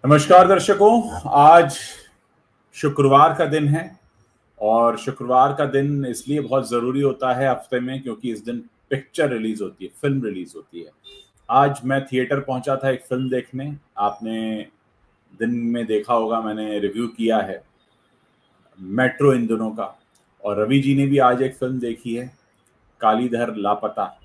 नमस्कार दर्शकों। आज शुक्रवार का दिन है और शुक्रवार का दिन इसलिए बहुत ज़रूरी होता है हफ्ते में क्योंकि इस दिन पिक्चर रिलीज होती है, फिल्म रिलीज होती है। आज मैं थिएटर पहुंचा था एक फिल्म देखने। आपने दिन में देखा होगा, मैंने रिव्यू किया है मेट्रो इन दिनों का। और रवि जी ने भी आज एक फिल्म देखी है, कालीधर लापता।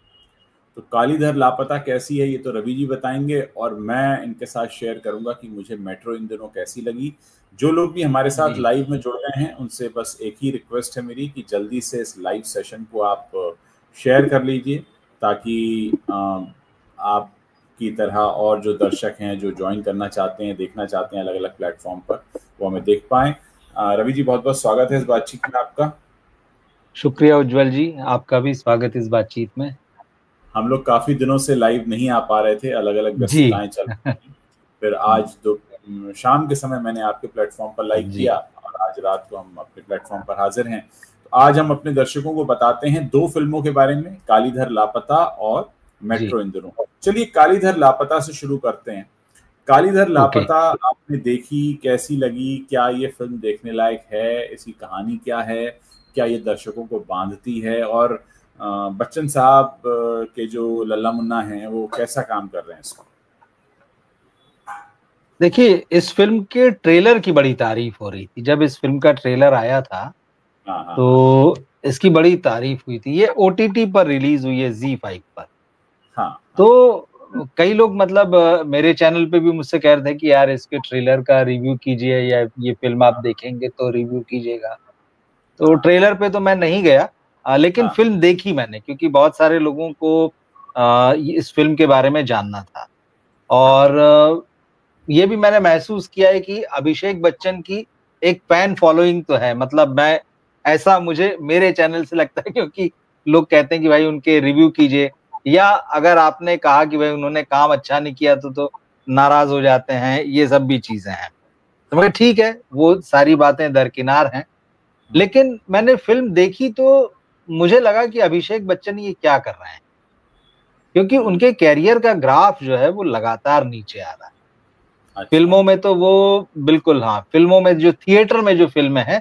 तो कालीधर लापता कैसी है ये तो रवि जी बताएंगे और मैं इनके साथ शेयर करूंगा कि मुझे मेट्रो इन दिनों कैसी लगी। जो लोग भी हमारे साथ जी लाइव में जुड़ रहे हैं उनसे बस एक ही रिक्वेस्ट है मेरी कि जल्दी से इस लाइव सेशन को आप शेयर कर लीजिए ताकि आपकी तरह और जो दर्शक हैं जो ज्वाइन करना चाहते हैं, देखना चाहते हैं अलग अलग प्लेटफॉर्म पर, वो हमें देख पाएं। रवि जी बहुत बहुत स्वागत है इस बातचीत में आपका। शुक्रिया उज्जवल जी, आपका भी स्वागत इस बातचीत में। हम लोग काफी दिनों से लाइव नहीं आ पा रहे थे, अलग अलग जी व्यस्तताएं चल रही थी। फिर आज शाम के समय मैंने आपके प्लेटफॉर्म पर लाइव जी किया और आज रात को हम अपने प्लेटफॉर्म पर हाजिर हैं। तो आज हम अपने दर्शकों को बताते हैं दो फिल्मों के बारे में, कालीधर लापता और जी मेट्रो इन दिनों। चलिए कालीधर लापता से शुरू करते हैं। कालीधर ओके। लापता आपने देखी, कैसी लगी? क्या ये फिल्म देखने लायक है? इसकी कहानी क्या है? क्या ये दर्शकों को बांधती है? और बच्चन साहब के जो लल्ला मुन्ना हैं वो कैसा काम कर रहे हैं इसको? देखिए, इस फिल्म के ट्रेलर की बड़ी तारीफ हो रही थी। जब इस फिल्म का ट्रेलर आया था हाँ हाँ हाँ तो इसकी बड़ी तारीफ हुई थी। ये ओटीटी पर रिलीज हुई है, ZEE5 पर। हाँ हाँ तो कई लोग मतलब मेरे चैनल पे भी मुझसे कह रहे थे कि यार इसके ट्रेलर का रिव्यू कीजिए या ये फिल्म आप देखेंगे तो रिव्यू कीजिएगा। तो हाँ ट्रेलर पे तो मैं नहीं गया, लेकिन हाँ फिल्म देखी मैंने क्योंकि बहुत सारे लोगों को इस फिल्म के बारे में जानना था। हाँ और ये भी मैंने महसूस किया है कि अभिषेक बच्चन की एक फैन फॉलोइंग तो है। मतलब मैं ऐसा मुझे मेरे चैनल से लगता है, क्योंकि लोग कहते हैं कि भाई उनके रिव्यू कीजिए, या अगर आपने कहा कि भाई उन्होंने काम अच्छा नहीं किया तो नाराज हो जाते हैं। ये सब भी चीजें हैं। तो मगर ठीक है, वो सारी बातें दरकिनार हैं। लेकिन मैंने फिल्म देखी तो मुझे लगा कि अभिषेक बच्चन ये क्या कर रहे हैं, क्योंकि उनके कैरियर का ग्राफ जो है वो लगातार नीचे आ रहा है। अच्छा फिल्मों में तो वो बिल्कुल, हाँ, फिल्मों में जो थिएटर में जो फिल्में हैं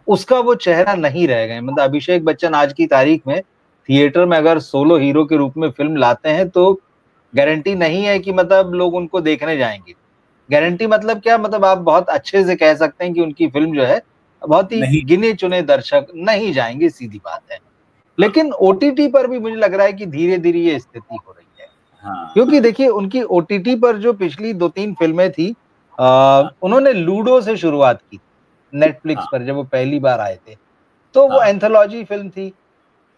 उसका वो चेहरा नहीं रह गए। मतलब अभिषेक बच्चन आज की तारीख में थिएटर में अगर सोलो हीरो के रूप में फिल्म लाते हैं तो गारंटी नहीं है कि मतलब लोग उनको देखने जाएंगे। गारंटी मतलब क्या, मतलब आप बहुत अच्छे से कह सकते हैं कि उनकी फिल्म जो है बहुत ही नहीं। गिने चुने दर्शक नहीं जाएंगे, सीधी बात है। लेकिन ओटीटी पर भी मुझे लग रहा है कि धीरे धीरे ये स्थिति हो रही है। हाँ क्योंकि हाँ देखिए, उनकी ओटीटी पर जो पिछली 2-3 फिल्में थी, हाँ उन्होंने लूडो से शुरुआत की नेटफ्लिक्स हाँ पर जब वो पहली बार आए थे। तो वो हाँ एंथोलॉजी फिल्म थी।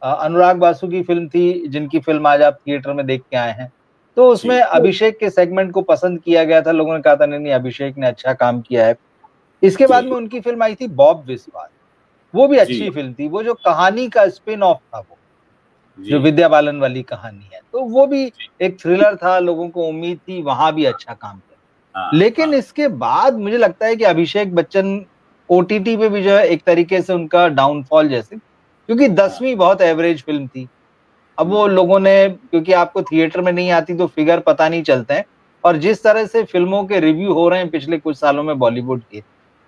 अनुराग बासु की फिल्म थी, जिनकी फिल्म आज आप थिएटर में देख के आए हैं। तो जी उसमें अभिषेक के सेगमेंट को पसंद किया गया था। लोगों ने कहा था नहीं नहीं, अभिषेक ने अच्छा काम किया है। इसके जी बाद में उनकी फिल्म आई थी बॉब विस्वास। वो भी जी अच्छी फिल्म थी। वो जो कहानी का स्पिन ऑफ था, वो जी जो विद्या बालन वाली कहानी है, तो वो भी एक थ्रिलर था। लोगों को उम्मीद थी, वहां भी अच्छा काम किया। हाँ लेकिन हाँ इसके बाद मुझे लगता है कि अभिषेक बच्चन ओटीटी पे भी जो है एक तरीके से उनका डाउनफॉल जैसे, क्योंकि हाँ 10वीं बहुत एवरेज फिल्म थी। अब वो लोगों ने, क्योंकि आपको थिएटर में नहीं आती तो फिगर पता नहीं चलते हैं। और जिस तरह से फिल्मों के रिव्यू हो रहे हैं पिछले कुछ सालों में बॉलीवुड के,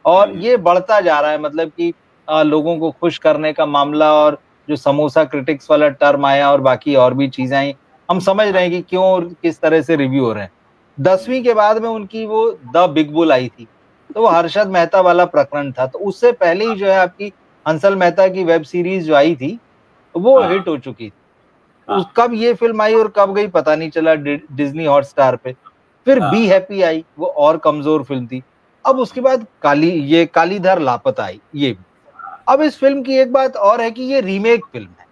और ये बढ़ता जा रहा है। मतलब कि लोगों को खुश करने का मामला, और जो समोसा क्रिटिक्स वाला टर्म आया और बाकी और भी चीजें आई, हम समझ रहे हैं कि क्यों और किस तरह से रिव्यू हो रहे हैं। 10वीं के बाद में उनकी वो द बिग बुल आई थी, तो वो हर्षद मेहता वाला प्रकरण था। तो उससे पहले ही जो है आपकी हंसल मेहता की वेब सीरीज जो आई थी वो हाँ हिट हो चुकी थी। उस हाँ कब ये फिल्म आई और कब गई पता नहीं चला डिज्नी हॉटस्टार पे। फिर बी हाँ हैप्पी आई, वो और कमजोर फिल्म थी। अब उसके बाद ये कालीधर लापता आई, ये भी। अब इस फिल्म की एक बात और है कि ये रीमेक फिल्म है।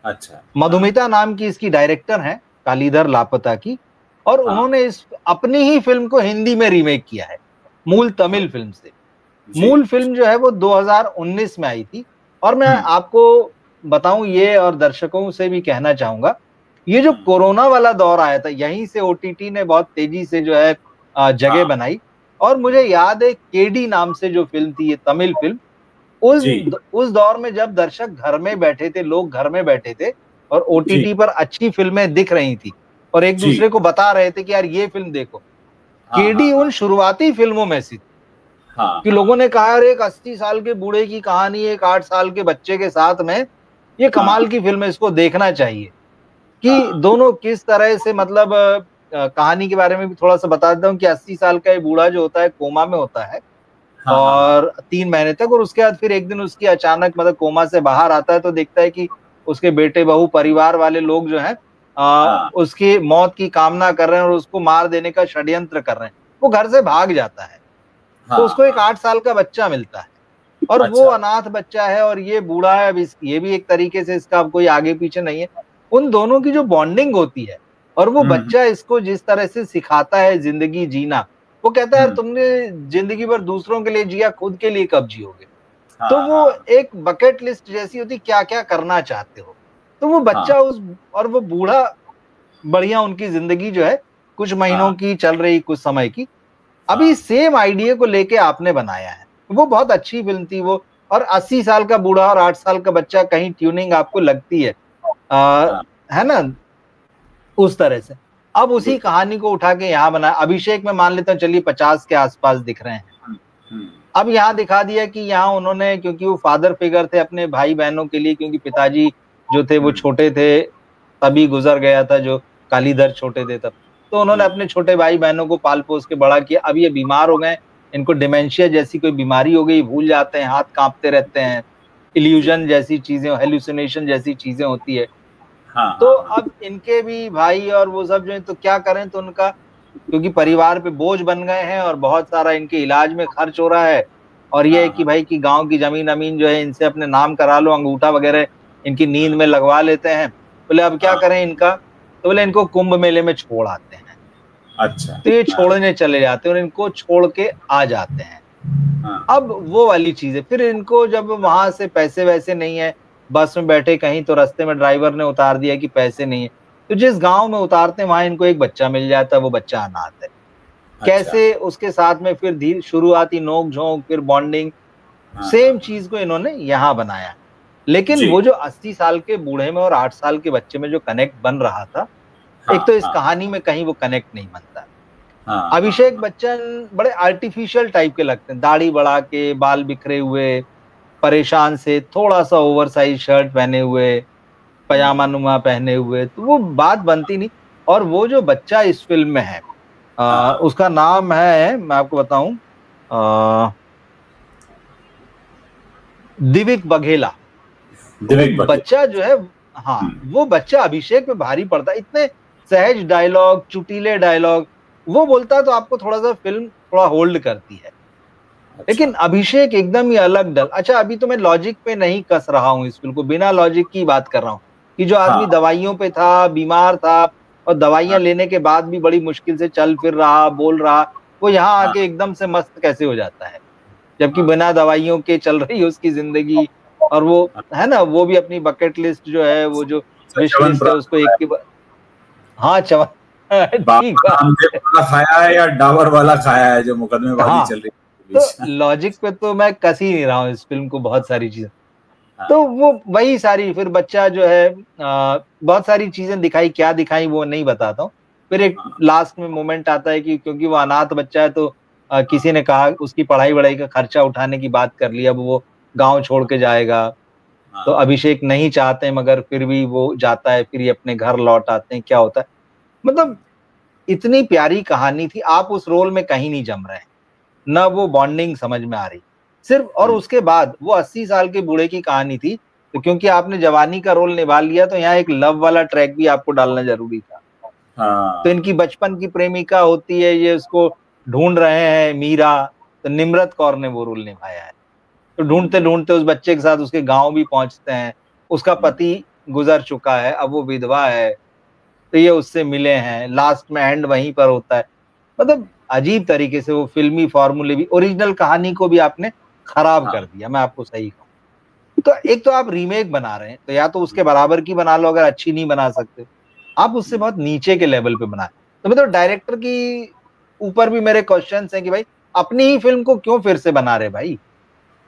अच्छा हाँ मधुमिता नाम की इसकी डायरेक्टर हैं, कालीधर लापता की। और हाँ उन्होंने इस अपनी ही फिल्म को हिंदी में रीमेक किया है, मूल तमिल फिल्म से। जी मूल फिल्म जो है वो 2019 में आई थी। और मैं हम्म आपको बताऊं ये, और दर्शकों से भी कहना चाहूंगा, ये जो हम्म कोरोना वाला दौर आया था, यहीं से ओटीटी ने बहुत तेजी से जो है जगह हाँ बनाई। और मुझे याद है केडी नाम से जो फिल्म थी, ये तमिल फिल्म, उस जी उस दौर में जब दर्शक घर में बैठे थे, लोग घर में बैठे थे, और जी ओटीटी पर अच्छी फिल्में दिख रही थी और एक जी दूसरे को बता रहे थे कि यार ये फिल्म देखो, केडी उन शुरुआती फिल्मों में से कि लोगों ने कहा अरे एक 80 साल के बूढ़े की कहानी एक 8 साल के बच्चे के साथ में, ये कमाल की फिल्म है, इसको देखना चाहिए। कि दोनों किस तरह से, मतलब कहानी के बारे में भी थोड़ा सा बता देता हूँ कि 80 साल का ये बूढ़ा जो होता है कोमा में होता है और 3 महीने तक, और उसके बाद फिर एक दिन उसकी अचानक, मतलब कोमा से बाहर आता है तो देखता है कि उसके बेटे बहू परिवार वाले लोग जो हैं उसकी मौत की कामना कर रहे हैं और उसको मार देने का षड्यंत्र कर रहे हैं। वो घर से भाग जाता है तो उसको एक 8 साल का बच्चा मिलता है और वो अनाथ बच्चा है और ये बूढ़ा है। अब ये भी एक तरीके से इसका कोई आगे पीछे नहीं है। उन दोनों की जो बॉन्डिंग होती है और वो बच्चा इसको जिस तरह से सिखाता है जिंदगी जीना, वो कहता है तुमने जिंदगी भर दूसरों के लिए जिया, खुद के लिए कब जियोगे? तो वो एक बकेट लिस्ट जैसी होती, क्या क्या करना चाहते हो। तो वो बच्चा उस, और वो बूढ़ा, बढ़िया उनकी जिंदगी जो है कुछ महीनों की चल रही, कुछ समय की। अभी सेम आइडिया को लेके आपने बनाया है, वो बहुत अच्छी फिल्म थी वो। और 80 साल का बूढ़ा और 8 साल का बच्चा, कहीं ट्यूनिंग आपको लगती है, है ना, उस तरह से। अब उसी कहानी को उठा के यहाँ बना। अभिषेक में मान लेता हूँ चलिए 50 के आसपास दिख रहे हैं। अब यहाँ दिखा दिया कि यहाँ उन्होंने, क्योंकि वो फादर फिगर थे अपने भाई बहनों के लिए, क्योंकि पिताजी जो थे वो छोटे थे, तभी गुजर गया था जो कालीधर छोटे थे तब, तो उन्होंने अपने छोटे भाई बहनों को पाल पोस के बड़ा किया। अब ये बीमार हो गए, इनको डिमेंशिया जैसी कोई बीमारी हो गई, भूल जाते हैं, हाथ कांपते रहते हैं, इल्यूजन जैसी चीजें, हेलुसिनेशन जैसी चीजें होती है। तो अब इनके भी भाई और वो सब जो है, तो क्या करें, तो उनका, क्योंकि परिवार पे बोझ बन गए हैं और बहुत सारा इनके इलाज में खर्च हो रहा है, और ये है कि भाई की गांव की जमीन अमीन जो है इनसे अपने नाम करा लो, अंगूठा वगैरह इनकी नींद में लगवा लेते हैं। बोले अब क्या करें इनका, तो बोले इनको कुंभ मेले में छोड़ आते हैं। अच्छा। तो ये छोड़ने चले जाते हैं और इनको छोड़ के आ जाते हैं। अब वो वाली चीज है, फिर इनको जब वहां से पैसे वैसे नहीं है, बस में बैठे कहीं तो रास्ते में ड्राइवर ने उतार दिया कि पैसे नहीं है, तो जिस गांव में उतारते हैं वहां इनको एक बच्चा मिल जाता है, वो बच्चा अनाथ है। कैसे उसके साथ में फिर धीरे शुरुआती नोक झोंक, फिर बॉन्डिंग, सेम चीज को इन्होंने यहाँ बनाया। लेकिन वो जो 80 साल के बूढ़े में और 8 साल के बच्चे में जो कनेक्ट बन रहा था, एक तो इस कहानी में कहीं वो कनेक्ट नहीं बनता। अभिषेक बच्चन बड़े आर्टिफिशियल टाइप के लगते हैं, दाढ़ी बढ़ा के, बाल बिखरे हुए, परेशान से, थोड़ा सा ओवरसाइज शर्ट पहने हुए, पजामा नुमा पहने हुए, तो वो बात बनती नहीं। और वो जो बच्चा इस फिल्म में है, उसका नाम है, मैं आपको बताऊं, दिविक बघेला। बच्चा जो है, वो बच्चा अभिषेक में भारी पड़ता है। इतने सहज डायलॉग, चुटीले डायलॉग वो बोलता है, तो आपको थोड़ा सा फिल्म थोड़ा होल्ड करती है। लेकिन अभिषेक एकदम ही अलग डल। अच्छा, अभी तो मैं लॉजिक पे नहीं कस रहा हूँ इस फिल्म को, बिना लॉजिक की बात कर रहा हूँ कि जो आदमी दवाइयों पे था, बीमार था, और दवाइयां लेने के बाद भी बड़ी मुश्किल से चल फिर रहा, बोल रहा, वो यहाँ आके एकदम से मस्त कैसे हो जाता है, जबकि बिना दवाइयों के चल रही है उसकी जिंदगी। और वो है ना, वो भी अपनी बकेट लिस्ट जो है, वो जो विश लिस्ट है, उसको एक के बाद, हाँ चवन ठीक खाया है या डाबर वाला खाया है जो मुकदमेबाजी चल रही है। तो लॉजिक पे तो मैं कस ही नहीं रहा हूँ इस फिल्म को, बहुत सारी चीजें। तो वो वही सारी, फिर बच्चा जो है बहुत सारी चीजें दिखाई, क्या दिखाई वो नहीं बताता हूँ। फिर एक लास्ट में मोमेंट आता है कि क्योंकि वो अनाथ बच्चा है, तो किसी ने कहा उसकी पढ़ाई वढ़ाई का खर्चा उठाने की बात कर ली, अब वो गांव छोड़ के जाएगा। तो अभिषेक नहीं चाहते मगर फिर भी वो जाता है, फिर ये अपने घर लौट आते हैं, क्या होता है। मतलब इतनी प्यारी कहानी थी, आप उस रोल में कहीं नहीं जम रहे हैं, ना वो बॉन्डिंग समझ में आ रही सिर्फ। और उसके बाद वो 80 साल के बूढ़े की कहानी थी, तो क्योंकि आपने जवानी का रोल निभा लिया, तो यहाँ एक लव वाला ट्रैक भी आपको डालना जरूरी था। तो इनकी बचपन की प्रेमिका होती है, ये उसको ढूंढ रहे हैं, मीरा, तो निम्रत कौर ने वो रोल निभाया है। तो ढूंढते ढूंढते उस बच्चे के साथ उसके गांव भी पहुंचते हैं, उसका पति गुजर चुका है, अब वो विधवा है, तो ये उससे मिले हैं, लास्ट में एंड वहीं पर होता है। मतलब अजीब तरीके से वो फिल्मी फॉर्मूले भी, ओरिजिनल कहानी को भी आपने खराब कर दिया, मैं आपको सही कहूँ। तो एक तो आप रीमेक बना रहे हैं, तो या तो उसके बराबर की बना लो, अगर अच्छी नहीं बना सकते आप उससे बहुत नीचे के लेवल पे बनाए। तो मतलब डायरेक्टर की ऊपर भी मेरे क्वेश्चंस हैं कि भाई अपनी ही फिल्म को क्यों फिर से बना रहे भाई,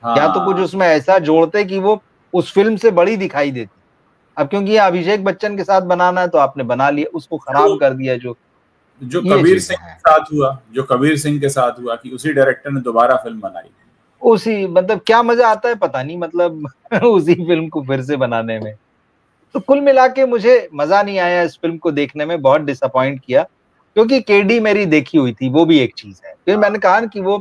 या तो कुछ उसमें ऐसा जोड़ते कि वो उस फिल्म से बड़ी दिखाई देती। अब क्योंकि ये अभिषेक बच्चन के साथ बनाना है तो आपने बना लिया, उसको खराब कर दिया। जो जो कबीर सिंह के साथ हुआ, जो कबीर सिंह के साथ हुआ कि उसी डायरेक्टर ने दोबारा फिल्म बनाई, उसी मतलब क्या मजा आता है पता नहीं, मतलब उसी फिल्म को फिर से बनाने में। तो कुल मिला के मुझे मजा नहीं आया इस फिल्म को देखने में, बहुत डिसअपॉइंट किया, क्योंकि केडी मेरी देखी हुई थी, वो भी एक चीज है। फिर मैंने कहा कि वो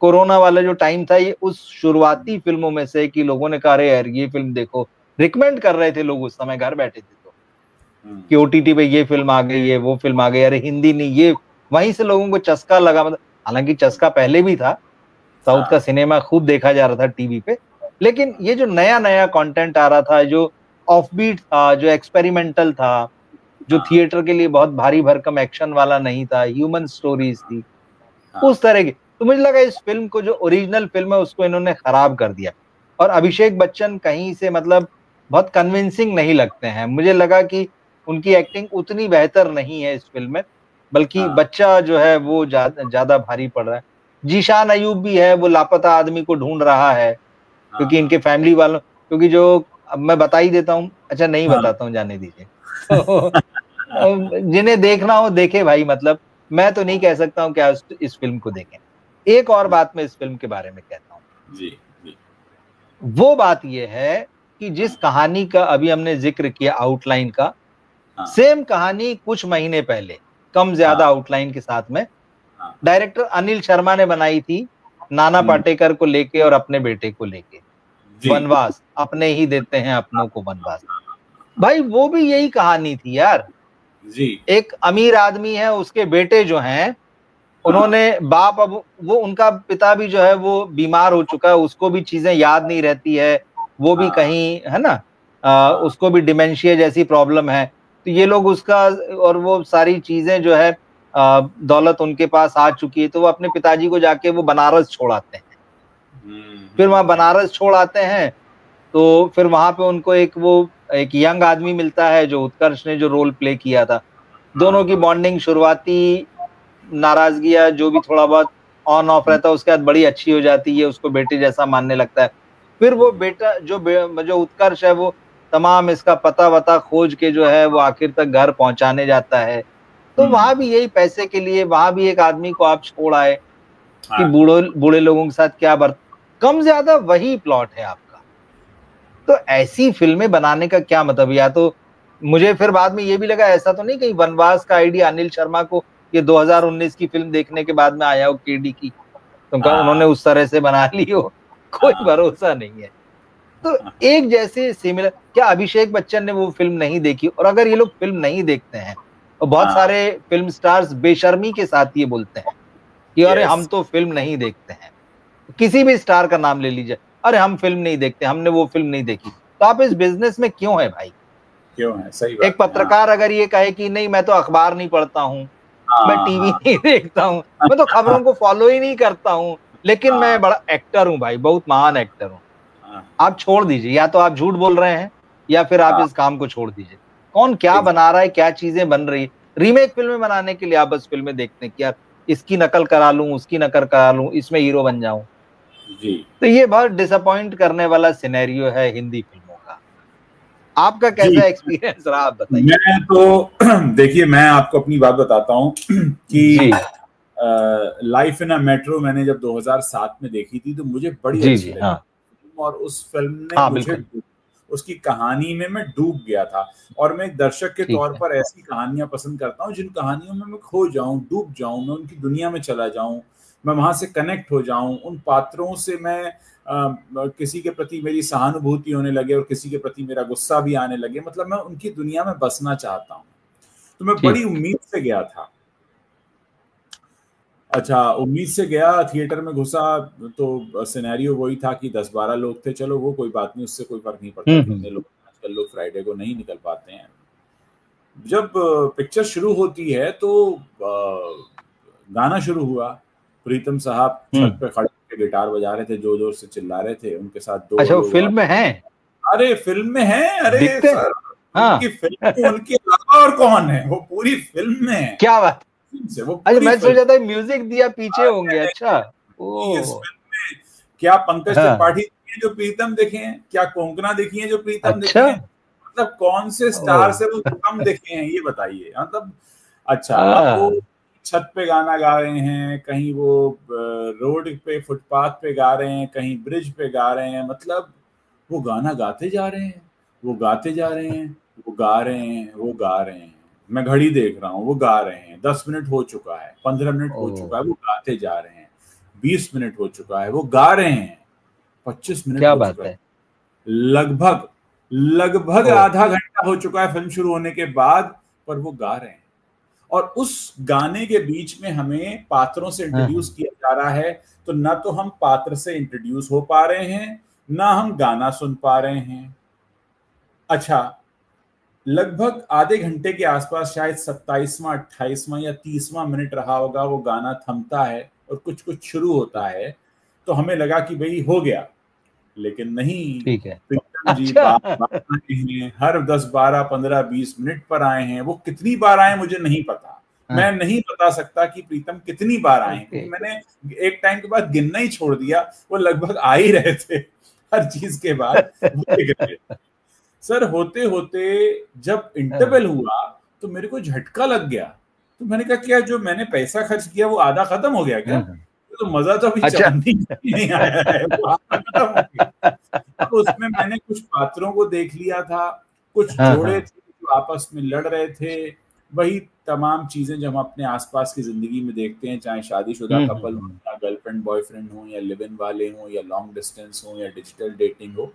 कोरोना वाला जो टाइम था, ये उस शुरुआती फिल्मों में से कि लोगों ने कहा अरे यार ये फिल्म देखो, रिकमेंड कर रहे थे लोग उस समय, घर बैठे थे तो कि ओटीटी पे ये फिल्म आ गई है, वो फिल्म आ गई, अरे हिंदी नहीं, ये वहीं से लोगों को चस्का लगा। मतलब हालांकि चस्का पहले भी था, साउथ का सिनेमा खूब देखा जा रहा था टीवी पे, लेकिन ये जो नया नया कंटेंट आ रहा था, जो ऑफबीट था, जो एक्सपेरिमेंटल था, जो थिएटर के लिए बहुत भारी भरकम एक्शन वाला नहीं था, ह्यूमन स्टोरीज थी, उस तरह की, तो मुझे लगा इस फिल्म को जो ओरिजिनल फिल्म है उसको इन्होंने खराब कर दिया। और अभिषेक बच्चन कहीं से मतलब बहुत कन्विंसिंग नहीं लगते हैं, मुझे लगा कि उनकी एक्टिंग उतनी बेहतर नहीं है इस फिल्म में, बल्कि बच्चा जो है वो ज्यादा भारी पड़ रहा है। जीशान अयूब भी है, वो लापता आदमी को ढूंढ रहा है, क्योंकि इनके फैमिली वालों, क्योंकि जो, अब मैं बता ही देता हूँ, अच्छा नहीं बताता हूँ, जाने दीजिए। जिन्हें देखना हो देखे भाई, मतलब मैं तो नहीं कह सकता हूँ क्या इस फिल्म को देखें। एक और बात मैं इस फिल्म के बारे में कहता हूँ जी, जी। वो बात यह है कि जिस कहानी का अभी हमने जिक्र किया आउटलाइन का, सेम कहानी कुछ महीने पहले कम ज्यादा आउटलाइन के साथ में डायरेक्टर अनिल शर्मा ने बनाई थी, नाना पाटेकर को लेके और अपने बेटे को लेके, वनवास, अपने ही देते हैं अपनों को वनवास। भाई वो भी यही कहानी थी यार जी। एक अमीर आदमी है, उसके बेटे जो हैं, उन्होंने बाप, अब वो उनका पिता भी जो है वो बीमार हो चुका है, उसको भी चीजें याद नहीं रहती है, वो भी कहीं है ना, उसको भी डिमेंशिया जैसी प्रॉब्लम है। तो ये लोग उसका, और वो सारी चीजें जो है दौलत उनके पास आ चुकी है, तो वो अपने पिताजी को जाके वो बनारस छोड़ आते हैं। फिर वहां बनारस छोड़ आते हैं, तो फिर वहां पे उनको एक यंग आदमी मिलता है, जो उत्कर्ष ने जो रोल प्ले किया था। दोनों की बॉन्डिंग शुरुआती नाराजगियां जो भी थोड़ा बहुत ऑन ऑफ रहता है, उसके बाद बड़ी अच्छी हो जाती है, उसको बेटे जैसा मानने लगता है। फिर वो बेटा जो उत्कर्ष है, वो तमाम इसका पता वता खोज के जो है वो आखिर तक घर पहुंचाने जाता है। तो वहां भी यही पैसे के लिए, वहां भी एक आदमी को आप छोड़ आए कि बूढ़े लोगों के साथ क्या कम ज्यादा वही प्लॉट है आपका। तो ऐसी फिल्में बनाने का क्या मतलब? या तो मुझे फिर बाद में ये भी लगा, ऐसा तो नहीं कहीं वनवास का आइडिया अनिल शर्मा को ये 2019 की फिल्म देखने के बाद में आया हो केडी की, तो उन्होंने उस तरह से बना ली हो, कोई भरोसा नहीं है। तो एक जैसे सिमिलर, क्या अभिषेक बच्चन ने वो फिल्म नहीं देखी? और अगर ये लोग फिल्म नहीं देखते हैं, और बहुत सारे फिल्म स्टार्स बेशर्मी के साथ ये बोलते हैं कि अरे हम तो फिल्म नहीं देखते हैं, किसी भी स्टार का नाम ले लीजिए, अरे हम फिल्म नहीं देखते, हमने वो फिल्म नहीं देखी। तो आप इस बिजनेस में क्यों है भाई? क्यों है? सही बात। एक पत्रकार अगर ये कहे कि नहीं मैं तो अखबार नहीं पढ़ता हूँ, मैं टीवी नहीं देखता हूँ, मैं तो खबरों को फॉलो ही नहीं करता हूँ, लेकिन मैं बड़ा एक्टर हूँ भाई, बहुत महान एक्टर हूँ, आप छोड़ दीजिए, या तो आप झूठ बोल रहे हैं या फिर आप इस काम को छोड़ दीजिए। कौन क्या बना रहा है, क्या चीजें बन रही है, रीमेक फिल्में बनाने के लिए आप बस फिल्में देखते हैं कि यार इसकी नकल करा लूं, उसकी नकल करा लूं, इसमें हीरो बन जाऊं। जी। तो ये बहुत डिसअपॉइंट करने वाला सिनेरियो है हिंदी फिल्मों का। आपका कैसा एक्सपीरियंस रहा, आप बताइए। मैं तो देखिए, मैं आपको अपनी बात बताता हूँ कि लाइफ इन अ मेट्रो मैंने जब 2007 में देखी थी तो मुझे बड़ी अच्छी लगी। और उस फिल्म ने मुझे, उसकी कहानी में मैं डूब गया था। और मैं एक दर्शक के तौर पर ऐसी कहानियां पसंद करता हूँ जिन कहानियों में मैं खो जाऊं, डूब जाऊं, मैं उनकी दुनिया में चला जाऊं, मैं वहां से कनेक्ट हो जाऊं, उन पात्रों से मैं किसी के प्रति मेरी सहानुभूति होने लगे और किसी के प्रति मेरा गुस्सा भी आने लगे, मतलब मैं उनकी दुनिया में बसना चाहता हूँ। तो मैं बड़ी उम्मीद से गया था। अच्छा, उम्मीद से गया, थिएटर में घुसा तो सिनेरियो वही था कि 10-12 लोग थे, चलो वो कोई बात नहीं, उससे कोई फर्क नहीं पड़ता कितने लोग, आजकल लोग फ्राइडे को नहीं निकल पाते हैं। जब पिक्चर शुरू होती है तो गाना शुरू हुआ, प्रीतम साहब छत पे खड़े होकर गिटार बजा रहे थे, जोर जोर से चिल्ला रहे थे, उनके साथ दो लोग फिल्म में हैं। अरे फिल्म में है, अरे सर उनकी फिल्म में उनके अलावा और कौन है, वो पूरी फिल्म में है। क्या बात? वो अच्छा, मैं सोचा था म्यूजिक दिया पीछे होंगे। अच्छा, इस फिल्म में क्या पंकज त्रिपाठी देखी है जो प्रीतम देखे हैं, क्या कोंकणा देखी है जो प्रीतम देखे हैं, मतलब कौन से स्टार से वो कम देखे हैं ये बताइए। मतलब अच्छा, अब वो छत पे गाना गा रहे हैं, कहीं वो रोड पे फुटपाथ पे गा रहे हैं, कहीं ब्रिज पे गा रहे हैं, मतलब वो गाना गाते जा रहे हैं, वो गाते जा रहे हैं, वो गा रहे हैं, वो गा रहे हैं। मैं घड़ी देख रहा हूँ, वो गा रहे हैं, 10 मिनट हो चुका है, 15 मिनट हो चुका है, वो गाते जा रहे हैं, 20 मिनट हो चुका है, वो गा रहे हैं, 25 मिनट क्या हो बात चुका है। है, लगभग आधा घंटा हो चुका है फिल्म शुरू होने के बाद, पर वो गा रहे हैं। और उस गाने के बीच में हमें पात्रों से इंट्रोड्यूस किया जा रहा है, तो ना तो हम पात्र से इंट्रोड्यूस हो पा रहे हैं, ना हम गाना सुन पा रहे हैं। अच्छा, लगभग आधे घंटे के आसपास, शायद 27वां 28वां या 30वां मिनट रहा होगा, वो गाना थमता है और कुछ कुछ शुरू होता है, तो हमें लगा कि भाई हो गया, लेकिन नहीं। ठीक है। प्रीतम जी अच्छा। बार बार आए हैं, हर 10 12 15 20 मिनट पर आए हैं। वो कितनी बार आए मुझे नहीं पता, मैं नहीं बता सकता कि प्रीतम कितनी बार आए, क्योंकि मैंने एक टाइम के बाद गिनना ही छोड़ दिया। वो लगभग आ ही रहे थे हर चीज के बाद। सर होते होते जब इंटरवल हुआ तो मेरे को झटका लग गया, तो मैंने कहा क्या जो मैंने पैसा खर्च किया वो आधा खत्म हो गया क्या? तो मजा तो अभी अच्छा। चवन्नी नहीं आया है, वो आधा खत्म हो गया। अब उसमें मैंने कुछ पात्रों को देख लिया था, कुछ जोड़े थे जो आपस में लड़ रहे थे, वही तमाम चीजें जो हम अपने आसपास की जिंदगी में देखते हैं, चाहे शादीशुदा कपल हो या गर्लफ्रेंड बॉयफ्रेंड हो या लिव इन वाले हो या लॉन्ग डिस्टेंस हो या डिजिटल डेटिंग हो।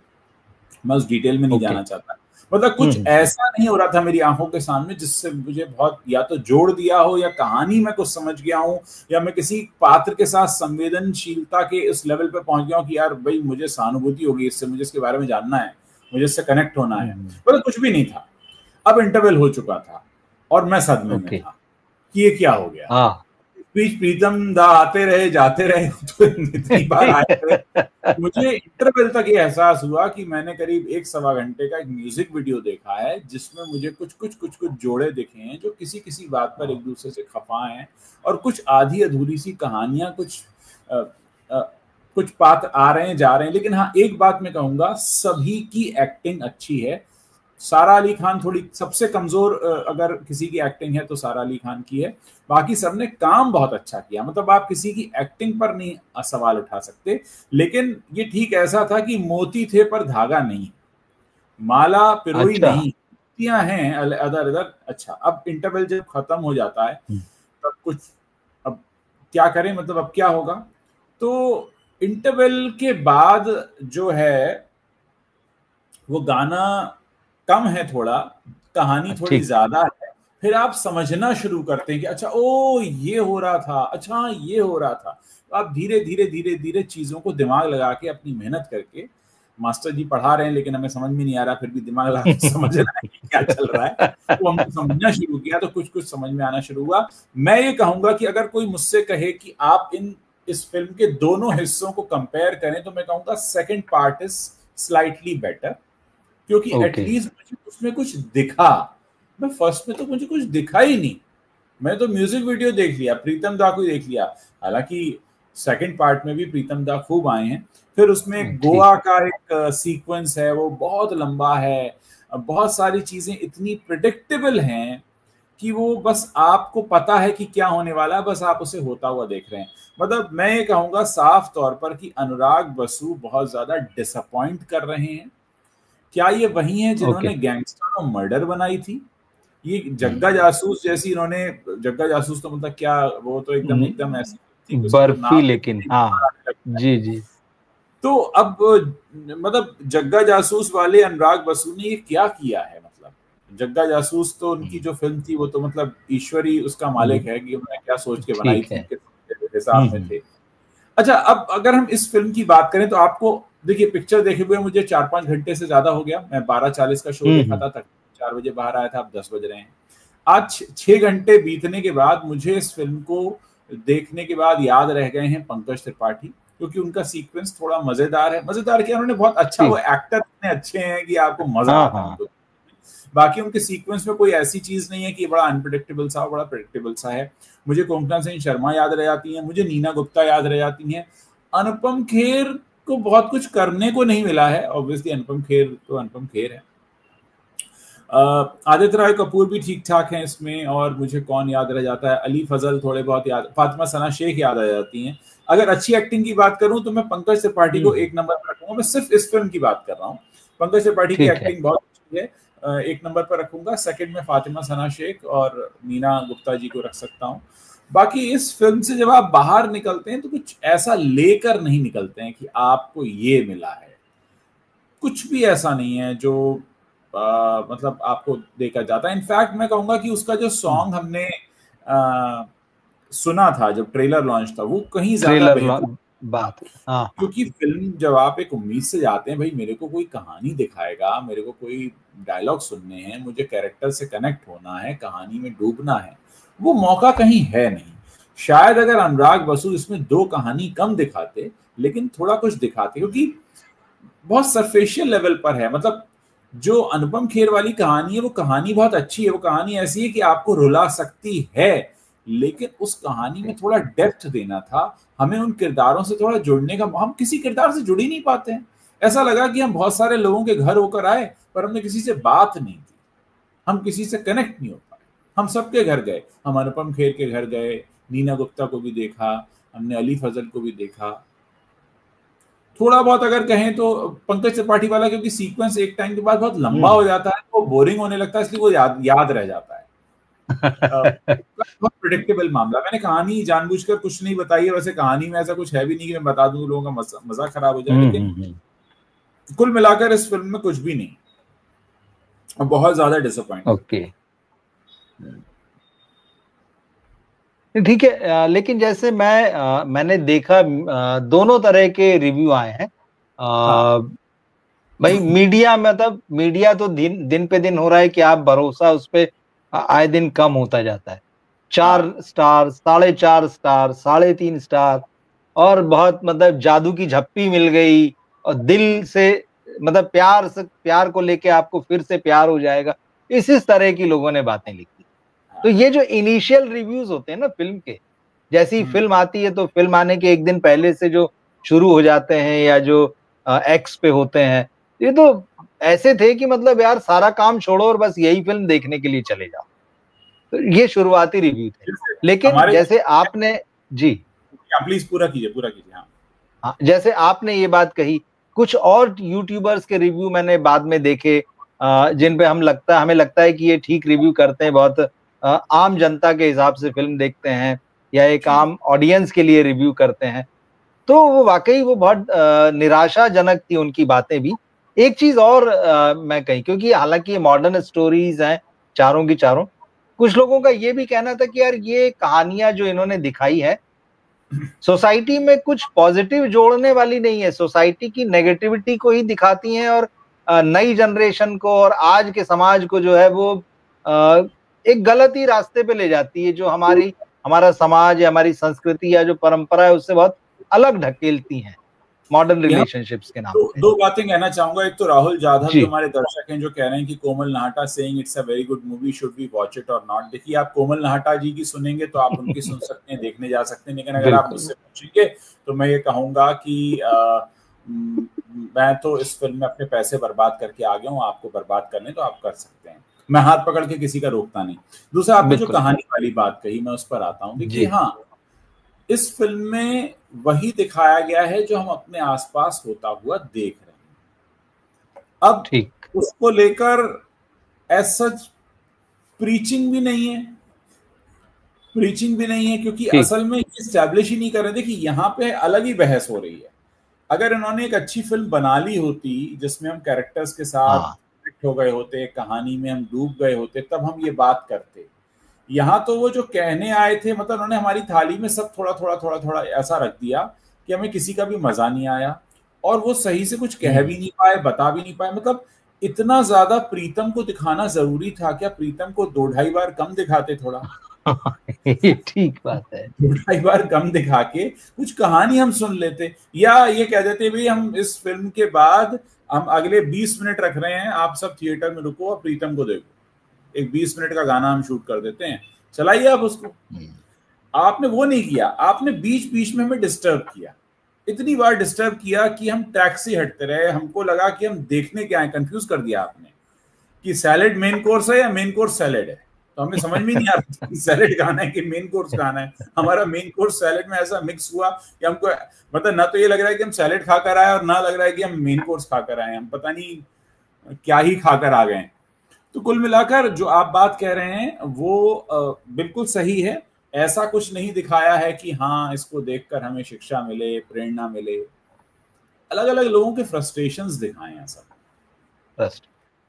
मैं उस डिटेल में नहीं जाना चाहता, मतलब कुछ ऐसा नहीं हो रहा था मेरी आंखों के सामने जिससे मुझे बहुत या तो जोड़ दिया हो, या कहानी में कुछ समझ गया हूं, या मैं किसी पात्र के साथ संवेदनशीलता के इस लेवल पे पहुंच गया हूं कि यार भाई मुझे सहानुभूति होगी इससे, मुझे इसके बारे में जानना है, मुझे इससे कनेक्ट होना है, मतलब कुछ भी नहीं था। अब इंटरवल हो चुका था और मैं सदमे में था कि ये क्या हो गया। बीच प्रीतम दा आते रहे जाते रहे, तो इतनी बार आए थे, मुझे इंटरवल तक ये एहसास हुआ कि मैंने करीब 1-1.25 घंटे का एक म्यूजिक वीडियो देखा है, जिसमें मुझे कुछ जोड़े दिखे हैं जो किसी किसी बात पर एक दूसरे से खफा हैं, और कुछ आधी अधूरी सी कहानियां, कुछ पात्र आ रहे हैं जा रहे हैं। लेकिन हाँ, एक बात मैं कहूंगा, सभी की एक्टिंग अच्छी है। सारा अली खान थोड़ी सबसे कमजोर अगर किसी की एक्टिंग है तो सारा अली खान की है, बाकी सबने काम बहुत अच्छा किया। मतलब आप किसी की एक्टिंग पर नहीं सवाल उठा सकते, लेकिन ये ठीक ऐसा था कि मोती थे पर धागा नहीं, माला पिरोई नहीं, मोतियां हैं अदर अदर। अच्छा, अब इंटरवल जब खत्म हो जाता है तब कुछ, अब क्या करें, मतलब अब क्या होगा? तो इंटरवल के बाद जो है वो गाना कम है थोड़ा, कहानी थोड़ी ज्यादा है, फिर आप समझना शुरू करते हैं कि अच्छा ओ ये हो रहा था, अच्छा ये हो रहा था। तो आप धीरे धीरे धीरे धीरे चीजों को दिमाग लगा के, अपनी मेहनत करके, मास्टर जी पढ़ा रहे हैं लेकिन हमें समझ में नहीं आ रहा, फिर भी दिमाग लगा के समझ रहा है कि क्या चल रहा है, तो हमने समझना शुरू किया तो कुछ कुछ समझ में आना शुरू हुआ। मैं ये कहूंगा कि अगर कोई मुझसे कहे कि आप इस फिल्म के दोनों हिस्सों को कंपेयर करें, तो मैं कहूंगा second part is slightly better, क्योंकि एटलीस्ट मुझे उसमें कुछ दिखा। मैं फर्स्ट में तो मुझे कुछ दिखा ही नहीं, मैं तो म्यूजिक वीडियो देख लिया, प्रीतम दा को ही देख लिया। हालांकि सेकंड पार्ट में भी प्रीतम दा खूब आए हैं। फिर उसमें गोवा का एक सीक्वेंस है, वो बहुत लंबा है, बहुत सारी चीजें इतनी प्रिडिक्टेबल हैं कि वो बस आपको पता है कि क्या होने वाला है, बस आप उसे होता हुआ देख रहे हैं। मतलब मैं ये कहूंगा साफ तौर पर कि अनुराग बसु बहुत ज्यादा डिसअपॉइंट कर रहे हैं। क्या ये वही हैं जिन्होंने गैंगस्टर और मर्डर बनाई थी? ये जग्गा जासूस जैसी, इन्होंने जग्गा जासूस तो मतलब क्या, वो तो एकदम ऐसी थी, बर्फी, लेकिन हाँ जी जी। तो अब मतलब जग्गा जासूस वाले अनुराग बसु ने ये क्या किया है? मतलब जग्गा जासूस तो उनकी जो फिल्म थी वो तो मतलब ईश्वरी उसका मालिक है कि उन्होंने क्या सोच के बनाई थी, किस हिसाब में थे। अच्छा, अब अगर हम इस फिल्म की बात करें तो आपको देखिए, पिक्चर देखे हुए मुझे 4-5 घंटे से ज्यादा हो गया। मैं 12:40 का शो देखा था, तक 4 बजे बाहर आया था, अब 10 बज रहे हैं। आज 6 घंटे बीतने के बाद मुझे इस फिल्म को देखने के बाद याद रह गए हैं पंकज त्रिपाठी, क्योंकि उनका सीक्वेंस थोड़ा मजेदार है। मजेदार क्या, उन्होंने बहुत अच्छा, वो एक्टर इतने अच्छे हैं कि आपको मजा आता है उनको। बाकी उनके सीक्वेंस में कोई ऐसी चीज नहीं है कि बड़ा अनप्रेडिक्टेबल सा, बड़ा प्रेडिक्टेबल सा है। मुझे कोंकणा सिंह शर्मा याद रह जाती हैं, मुझे नीना गुप्ता याद रह जाती हैं। अनुपम खेर को बहुत कुछ करने को नहीं मिला है, ऑब्वियसली अनुपम खेर तो अनुपम खेर है। आदित्य राय कपूर भी ठीक ठाक हैं इसमें, और मुझे कौन याद रह जाता है, अली फजल थोड़े बहुत याद, फातिमा सना शेख याद आ जाती हैं। अगर अच्छी एक्टिंग की बात करूं तो मैं पंकज त्रिपाठी को एक नंबर पर रखूंगा। मैं सिर्फ इस फिल्म की बात कर रहा हूँ, पंकज त्रिपाठी की एक्टिंग बहुत अच्छी है, एक नंबर पर रखूंगा। सेकंड में फातिमा सना शेख और नीना गुप्ता जी को रख सकता हूँ। बाकी इस फिल्म से जब आप बाहर निकलते हैं तो कुछ ऐसा लेकर नहीं निकलते हैं कि आपको ये मिला है, कुछ भी ऐसा नहीं है जो मतलब आपको देखा जाता है। इनफैक्ट मैं कहूंगा कि उसका जो सॉन्ग हमने सुना था जब ट्रेलर लॉन्च था, वो कहीं ज्यादा बेहतर बात। हाँ, क्योंकि फिल्म जब आप एक उम्मीद से जाते हैं, भाई मेरे को कोई कहानी दिखाएगा, मेरे को कोई डायलॉग सुनने हैं, मुझे कैरेक्टर से कनेक्ट होना है, कहानी में डूबना है, वो मौका कहीं है नहीं। शायद अगर अनुराग बसु इसमें 2 कहानी कम दिखाते लेकिन थोड़ा कुछ दिखाते, क्योंकि बहुत सरफेशियल लेवल पर है। मतलब जो अनुपम खेर वाली कहानी है वो कहानी बहुत अच्छी है, वो कहानी ऐसी है कि आपको रुला सकती है, लेकिन उस कहानी में थोड़ा डेप्थ देना था, हमें उन किरदारों से थोड़ा जुड़ने का, हम किसी किरदार से जुड़ ही नहीं पाते हैं। ऐसा लगा कि हम बहुत सारे लोगों के घर होकर आए पर हमने किसी से बात नहीं की, हम किसी से कनेक्ट नहीं हो पाए। हम सबके घर गए, हम अनुपम खेर के घर गए, नीना गुप्ता को भी देखा, हमने अली फजल को भी देखा, थोड़ा बहुत अगर कहें तो पंकज त्रिपाठी वाला, क्योंकि सीक्वेंस एक टाइम के बाद बहुत लंबा हो जाता है, वो बोरिंग होने लगता है, इसलिए वो याद रह जाता है। बहुत प्रेडिक्टेबल मामला। मैंने कहानी जानबूझकर कुछ नहीं बताई है, वैसे कहानी में ऐसा कुछ है भी नहीं कि मैं बता दूं लोगों का मजा खराब हो जाए, लेकिन कुल मिलाकर इस फिल्म में कुछ भी नहीं, बहुत ज्यादा डिसअपॉइंट। ओके, ठीक है। लेकिन जैसे मैंने देखा दोनों तरह के रिव्यू आए हैं। भाई मीडिया, मतलब मीडिया तो दिन पे दिन हो रहा है कि आप भरोसा उस पर आए दिन कम होता जाता है। 4 स्टार, 4.5 स्टार, 3.5 स्टार, और बहुत मतलब जादू की झप्पी मिल गई, और दिल से मतलब प्यार को लेके आपको फिर से प्यार हो जाएगा, इस तरह की लोगों ने बातें लिखी। तो ये जो इनिशियल रिव्यूज होते हैं ना फिल्म के, जैसी फिल्म आती है तो फिल्म आने के एक दिन पहले से जो शुरू हो जाते हैं या जो एक्स पे होते हैं, ये तो ऐसे थे कि मतलब यार सारा काम छोड़ो और बस यही फिल्म देखने के लिए चले जाओ। तो ये शुरुआती रिव्यू थे। लेकिन जैसे आपने जी प्लीज पूरा कीजिए। हाँ, जैसे आपने ये बात कही, कुछ और यूट्यूबर्स के रिव्यू मैंने बाद में देखे जिन पे हमें लगता है कि ये ठीक रिव्यू करते हैं, बहुत आम जनता के हिसाब से फिल्म देखते हैं या एक आम ऑडियंस के लिए रिव्यू करते हैं, तो वो वाकई वो बहुत निराशाजनक थी उनकी बातें भी। एक चीज और मैं कही, क्योंकि हालांकि ये मॉडर्न स्टोरीज हैं चारों की चारों, कुछ लोगों का ये भी कहना था कि यार ये कहानियां जो इन्होंने दिखाई है सोसाइटी में कुछ पॉजिटिव जोड़ने वाली नहीं है, सोसाइटी की नेगेटिविटी को ही दिखाती हैं, और नई जनरेशन को और आज के समाज को जो है वो एक गलत ही रास्ते पे ले जाती है, जो हमारा समाज या हमारी संस्कृति या जो परंपरा है उससे बहुत अलग ढकेलती हैं मॉडर्न रिलेशनशिप्स के नाम पे। 2 बातें कहना चाहूंगा। एक तो राहुल जाधव जो हमारे दर्शक हैं जो कह रहे हैं कि Komal Nahta saying it's a very good movie, should we watch it और नॉट। देखिए, आप कोमल नाहटा जी की सुनेंगे तो आप उनकी सुन सकते हैं, देखने जा सकते हैं, लेकिन अगर आप मुझसे पूछेंगे तो मैं ये कहूंगा कि मैं तो इस फिल्म में अपने पैसे बर्बाद करके आ गया हूँ, आपको बर्बाद करने तो आप कर सकते हैं, मैं हाथ पकड़ के किसी का रोकता नहीं। दूसरा, आपने जो कहानी वाली बात कही मैं उस पर आता हूँ। देखिए, हाँ, इस फिल्म में वही दिखाया गया है जो हम अपने आसपास होता हुआ देख रहे हैं। अब उसको लेकर एज सच प्रीचिंग भी नहीं है, क्योंकि असल में एस्टैब्लिश ही नहीं कर रहे। देखिए, यहाँ पे अलग ही बहस हो रही है। अगर इन्होंने एक अच्छी फिल्म बना ली होती जिसमें हम कैरेक्टर्स के साथ फिट हो गए होते, कहानी में हम डूब गए होते, तब हम ये बात करते। यहाँ तो वो जो कहने आए थे, मतलब उन्होंने हमारी थाली में सब थोड़ा ऐसा रख दिया कि हमें किसी का भी मजा नहीं आया, और वो सही से कुछ कह भी नहीं पाए, बता भी नहीं पाए। मतलब इतना ज्यादा प्रीतम को दिखाना जरूरी था क्या? प्रीतम को 2-2.5 बार कम दिखाते थोड़ा। ये ठीक बात है, 2-2.5 बार कम दिखा के कुछ कहानी हम सुन लेते, या ये कह देते भाई हम इस फिल्म के बाद हम अगले 20 मिनट रख रहे हैं, आप सब थिएटर में रुको और प्रीतम को देखो, एक 20 मिनट का गाना हम शूट कर देते हैं, चलाइए आप उसको। आपने वो नहीं किया, आपने बीच बीच में हमें डिस्टर्ब किया, इतनी बार डिस्टर्ब किया कि हम ट्रैक से हटते रहे, हमको लगा कि हम देखने क्या है, कंफ्यूज कर दिया आपने कि सैलेड मेन कोर्स है या मेन कोर्स सैलेड है। तो हमें समझ में नहीं आ रहा कि सैलेड खाना है कि मेन कोर्स खाना है। हमारा मेन कोर्स सैलेड में ऐसा मिक्स हुआ कि हमको मतलब ना तो ये लग रहा है कि हम सैलेड खाकर आए और ना लग रहा है कि हम मेन कोर्स खाकर आए, हम पता नहीं क्या ही खाकर आ गए। तो कुल मिलाकर जो आप बात कह रहे हैं वो बिल्कुल सही है। ऐसा कुछ नहीं दिखाया है कि हाँ इसको देखकर हमें शिक्षा मिले, प्रेरणा मिले। अलग अलग लोगों के फ्रस्ट्रेशंस दिखाए हैं सब,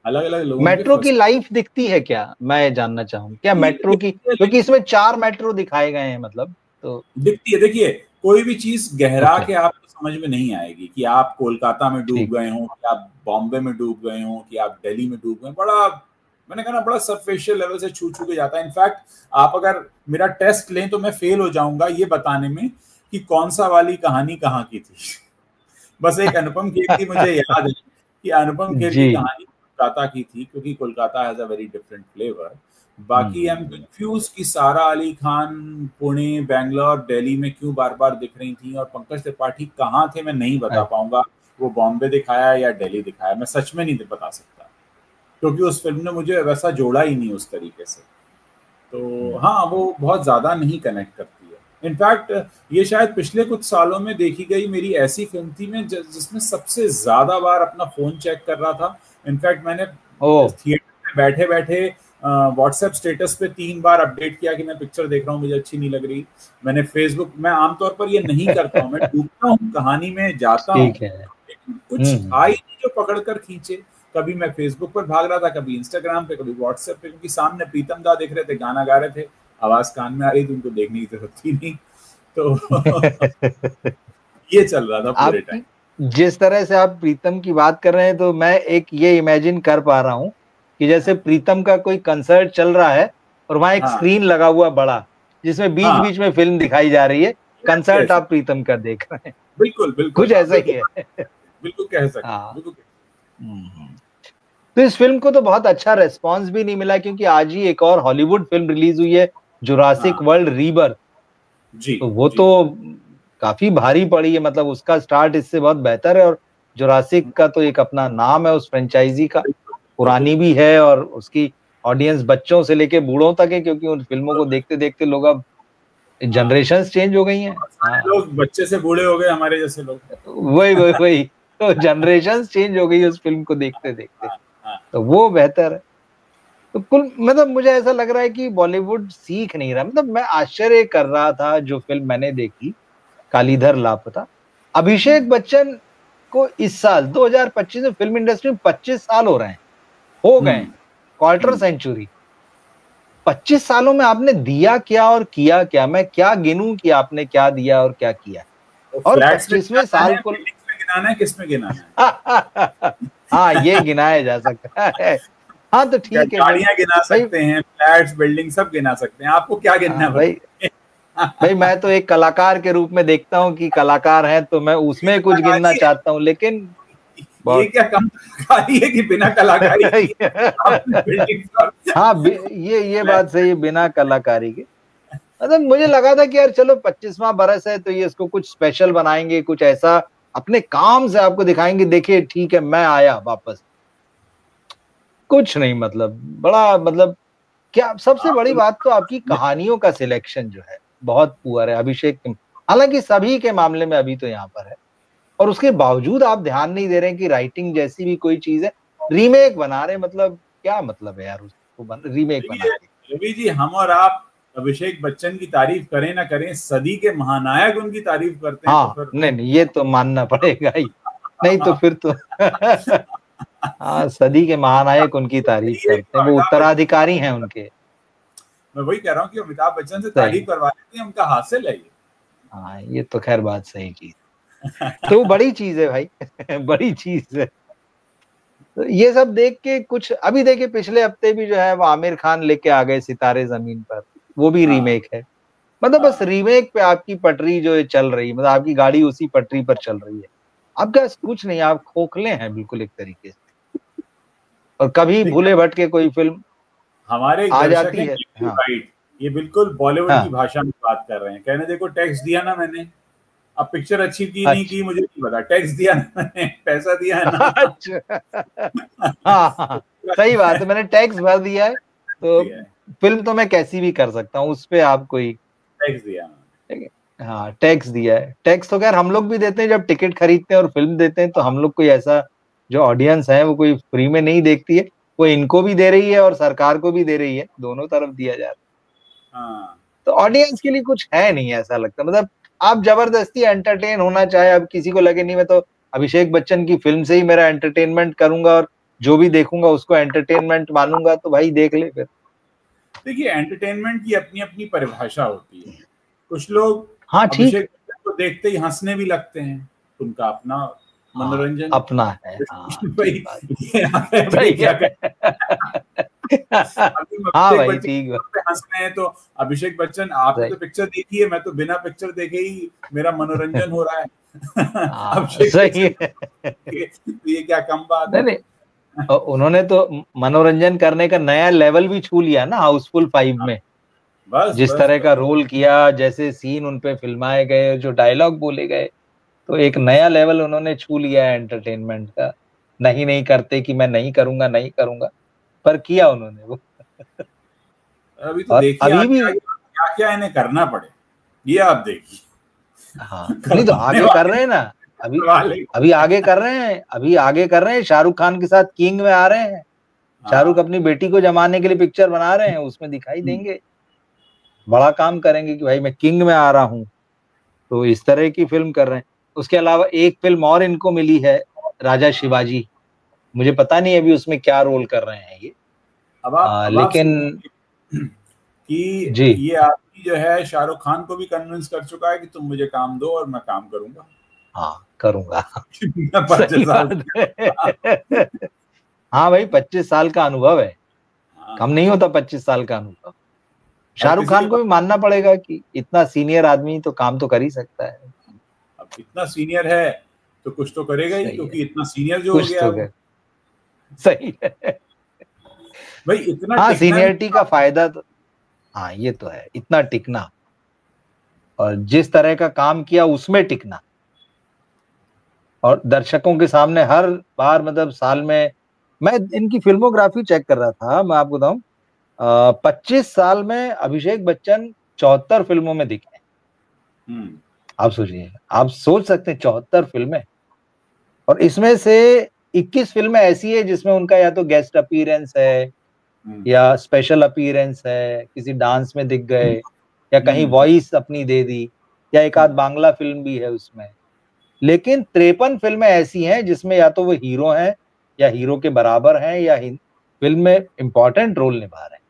अलग अलग लोगों मेट्रो की लाइफ दिखती है क्या, मैं जानना चाहूँ क्या मेट्रो की, क्योंकि इसमें 4 मेट्रो दिखाए गए हैं, मतलब तो दिखती है। देखिए कोई भी चीज गहरा के आपको समझ में नहीं आएगी कि आप कोलकाता में डूब गए हो, कि आप बॉम्बे में डूब गए हो, कि आप दिल्ली में डूब गए। बड़ा मैंने कहा ना बड़ा सरफेशियल लेवल से छू के जाता है। इनफैक्ट आप अगर मेरा टेस्ट लें तो मैं फेल हो जाऊंगा ये बताने में कि कौन सा वाली कहानी कहाँ की थी। बस एक अनुपम खेर की मुझे याद है कि अनुपम खेर की कहानी कोलकाता की थी, क्योंकि Kolkata has a very different flavour. बाकी आई एम कंफ्यूज कि सारा अली खान पुणे, बैंगलोर, दिल्ली में क्यों बार बार दिख रही थी, और पंकज त्रिपाठी कहाँ थे मैं नहीं बता पाऊंगा। वो बॉम्बे दिखाया या दिल्ली दिखाया मैं सच में नहीं बता सकता, क्योंकि उस फिल्म ने मुझे वैसा जोड़ा ही नहीं उस तरीके से। तो हाँ वो बहुत ज्यादा नहीं कनेक्ट करती है। इनफैक्ट ये शायद पिछले कुछ सालों में देखी गई मेरी ऐसी फिल्म थी मैं जिसमें सबसे ज्यादा बार अपना फोन चेक कर रहा था। इनफैक्ट मैंने थिएटर में बैठे बैठे व्हाट्सएप स्टेटस पे 3 बार अपडेट किया कि मैं पिक्चर देख रहा हूँ, मुझे अच्छी नहीं लग रही। मैंने फेसबुक, मैं आमतौर पर ये नहीं करता हूँ, मैं डूबता हूँ कहानी में, जाता हूँ, लेकिन कुछ आई नहीं जो पकड़ कर खींचे। कभी मैं फेसबुक पर भाग रहा था, कभी इंस्टाग्राम पे, कभी व्हाट्सएप पे, क्योंकि सामने प्रीतम दा दिख रहे थे, गाना गा रहे थे, आवाज कान में आ रही थी, उनको देखने की जरूरत थी नहीं। तो ये चल रहा था पूरे टाइम। जिस तरह से आप प्रीतम की बात कर रहे हैं तो मैं एक ये इमेजिन कर पा रहा हूँ कि जैसे प्रीतम का कोई कंसर्ट चल रहा है और वहां एक स्क्रीन लगा हुआ बड़ा, जिसमें बीच बीच में फिल्म दिखाई जा रही है, कंसर्ट आप प्रीतम का देख रहे हैं। बिल्कुल बिल्कुल कुछ ऐसा ही है, बिल्कुल कह सकते हैं। तो इस फिल्म को तो बहुत अच्छा रेस्पॉन्स भी नहीं मिला, क्योंकि आज ही एक और हॉलीवुड फिल्म रिलीज हुई है, जुरासिक वर्ल्ड रीबर्थ। तो वो तो काफी भारी पड़ी है, मतलब उसका स्टार्ट इससे बहुत बेहतर है। और जुरासिक का तो एक अपना नाम है उस फ्रेंचाइजी का, पुरानी भी है और उसकी ऑडियंस बच्चों से लेके बूढ़ों तक है, क्योंकि उन फिल्मों को देखते देखते लोग अब जनरेशंस चेंज हो गई हैं। लोग बच्चे से बूढ़े हो गए, हमारे जैसे लोग। वही तो जनरेशंस चेंज हो गई उस फिल्म को देखते देखते, तो वो बेहतर है। तो कुल मतलब मुझे ऐसा लग रहा है कि बॉलीवुड सीख नहीं रहा। मतलब मैं आश्चर्य कर रहा था जो फिल्म मैंने देखी, कालीधर लापता। अभिषेक बच्चन को इस साल 2025 में फिल्म इंडस्ट्री में 25 साल हो रहे हैं, हो गए क्वार्टर सेंचुरी। 25 सालों में आपने दिया क्या और किया क्या? मैं क्या गिनूं कि आपने क्या दिया और क्या किया। और 25वें साल को गिनाना है, किसमें गिनाना है? हाँ ये गिनाया जा सकता है। हाँ तो ठीक है, गाड़ियां गिना सकते हैं, फ्लैट्स, बिल्डिंग सब गिना सकते हैं, आपको क्या गिनना है भाई? भाई मैं तो एक कलाकार के रूप में देखता हूँ कि कलाकार है तो मैं उसमें कुछ गिनना चाहता हूँ, लेकिन ये क्या कम कलाकारी है कि बिना कलाकारी हाँ ये बात सही है, बिना कलाकारी के। मतलब मुझे लगा था कि यार चलो 25वां बरस है तो ये इसको कुछ स्पेशल बनाएंगे, कुछ ऐसा अपने काम से आपको दिखाएंगे, देखिए ठीक है मैं आया वापस। कुछ नहीं, मतलब बड़ा मतलब क्या सबसे बड़ी बात तो आपकी कहानियों का सिलेक्शन जो है बहुत पुअर है अभिषेक। हालांकि सभी के मामले में अभी तो यहाँ पर है, और उसके बावजूद आप ध्यान नहीं दे रहे हैं कि राइटिंग जैसी भी कोई चीज है, रीमेक बना रहे, मतलब क्या मतलब है यार उसको रीमेक बना के। रवि जी हम और आप अभिषेक बच्चन की तारीफ करें ना करें, सदी के महानायक उनकी तारीफ करते हैं। हाँ तो फिर नहीं ये तो मानना पड़ेगा ही, नहीं तो फिर तो हाँ सदी के महानायक उनकी तारीफ करते हैं, वो उत्तराधिकारी हैं उनके। मैं वही कह रहा हूँ कि अमिताभ बच्चन से तारीफ करवा लेते हैं, उनका हासिल है ये। हाँ ये तो खैर बात सही चीज, तो बड़ी चीज है भाई बड़ी चीज है। तो ये सब देख के कुछ अभी देखे, पिछले हफ्ते भी जो है वो आमिर खान लेके आ गए सितारे जमीन पर, वो भी रीमेक है। मतलब बस रीमेक पे आपकी पटरी जो चल रही है, मतलब आपकी गाड़ी उसी पटरी पर चल रही है, आपका कुछ नहीं, आप खोखले हैं बिल्कुल एक तरीके से। और कभी भूले भटके कोई फिल्म हमारे आ जाती है। हाँ। राइट, ये बिल्कुल बॉलीवुड की भाषा में बात कर रहे हैं, कहने देखो टैक्स दिया ना मैंने, अब पिक्चर अच्छी की नहीं की मुझे नहीं पता, टैक्स दिया ना मैंने, पैसा दिया है ना। अच्छा हाँ सही बात है, मैंने टैक्स भर दिया है तो फिल्म तो मैं कैसी भी कर सकता हूँ, उस पे आप कोई टैक्स दिया। हाँ टैक्स दिया है। टैक्स तो खैर हम लोग भी देते हैं जब टिकट खरीदते हैं और फिल्म देते हैं, तो हम लोग कोई ऐसा जो ऑडियंस है वो कोई फ्री में नहीं देखती है, वो इनको भी दे रही है और सरकार को भी दे रही है, दोनों तरफ दिया जा रहा है। हाँ तो ऑडियंस के लिए कुछ है नहीं ऐसा लगता, मतलब आप जबरदस्ती एंटरटेन होना चाहे, अब किसी को लगे नहीं मैं तो अभिषेक बच्चन की फिल्म से ही मेरा एंटरटेनमेंट करूंगा और जो भी देखूंगा उसको एंटरटेनमेंट मानूंगा, तो भाई देख ले फिर। देखिए, एंटरटेनमेंट की अपनी अपनी परिभाषा होती है। कुछ लोग हाँ ठीक, अभिषेक बच्चन को देखते ही हंसने भी लगते हैं, उनका अपना हाँ मनोरंजन अपना है, हाँ भाई ठीक बात, ये भाई सही क्या है। अभी हाँ अभिषेक भाई बच्चन ठीक बात, पे हंस रहे हैं, तो अभिषेक बच्चन आपने सही, तो पिक्चर देखी है, मैं तो बिना पिक्चर देखे ही मेरा मनोरंजन हो रहा है। हाँ अभिषेक सही बच्चन है। तो ये क्या कम बात नहीं है। नहीं, और उन्होंने तो मनोरंजन करने का नया लेवल भी छू लिया ना हाउसफुल 5 में, बस जिस बस तरह बस। का रोल किया, जैसे सीन उन पे फिल्माए गए, जो डायलॉग बोले गए, तो एक नया लेवल उन्होंने छू लिया है एंटरटेनमेंट का। नहीं नहीं करते कि मैं नहीं करूंगा नहीं करूंगा, पर किया उन्होंने वो। अभी तो और देखिए अभी आगे भी, आगे क्या क्या इन्हें करना पड़े, ये आप देखिए। हाँ नहीं तो करवाने आगे कर वाले रहे हैं ना, अभी वाले। अभी आगे कर रहे हैं, अभी आगे कर रहे हैं, शाहरुख खान के साथ किंग में आ रहे हैं। शाहरुख हाँ अपनी बेटी को जमाने के लिए पिक्चर बना रहे हैं, उसमें दिखाई देंगे, बड़ा काम करेंगे कि भाई मैं किंग में आ रहा हूँ, तो इस तरह की फिल्म कर रहे हैं। उसके अलावा एक फिल्म और इनको मिली है, राजा शिवाजी, मुझे पता नहीं अभी उसमें क्या रोल कर रहे हैं ये, अब आप लेकिन सोचिए कि जी ये आदमी जो है शाहरुख खान को भी कन्विंस कर चुका है कि तुम मुझे काम दो और मैं काम करूंगा। हाँ करूंगा। मैं सही 25 साल बात है। हाँ भाई 25 साल का अनुभव है, कम हाँ, नहीं होता 25 साल का अनुभव। अब शाहरुख किसी के खान को पास, भी मानना पड़ेगा कि इतना सीनियर आदमी तो काम तो कर ही सकता है। अब इतना सीनियर है तो कुछ तो करेगा ही, सही है, क्योंकि इतना सीनियर जो हो कुछ गया तो है वो। कर, सही है। भाई इतना हाँ टिकना भी सीनियरिटी का फायदा तो, हाँ ये तो है, इतना टिकना और जिस तरह का काम किया उसमें टिकना, और दर्शकों के सामने हर बार, मतलब साल में, मैं इनकी फिल्मोग्राफी चेक कर रहा था, मैं आपको बताऊं 25 साल में अभिषेक बच्चन 74 फिल्मों में दिखे। हम्म आप सोचिए, आप सोच सकते हैं 74 फिल्में, और इसमें से 21 फिल्में ऐसी है जिसमें उनका या तो गेस्ट अपीयरेंस है, हम्म या स्पेशल अपीयरेंस है, किसी डांस में दिख गए, या कहीं हम्म वॉइस अपनी दे दी, या एक आध बांग्ला फिल्म भी है उसमें। लेकिन 53 फिल्में ऐसी हैं जिसमें या तो वो हीरो हैं, या हीरो के बराबर हैं, या फिल्म में इंपॉर्टेंट रोल निभा रहे हैं।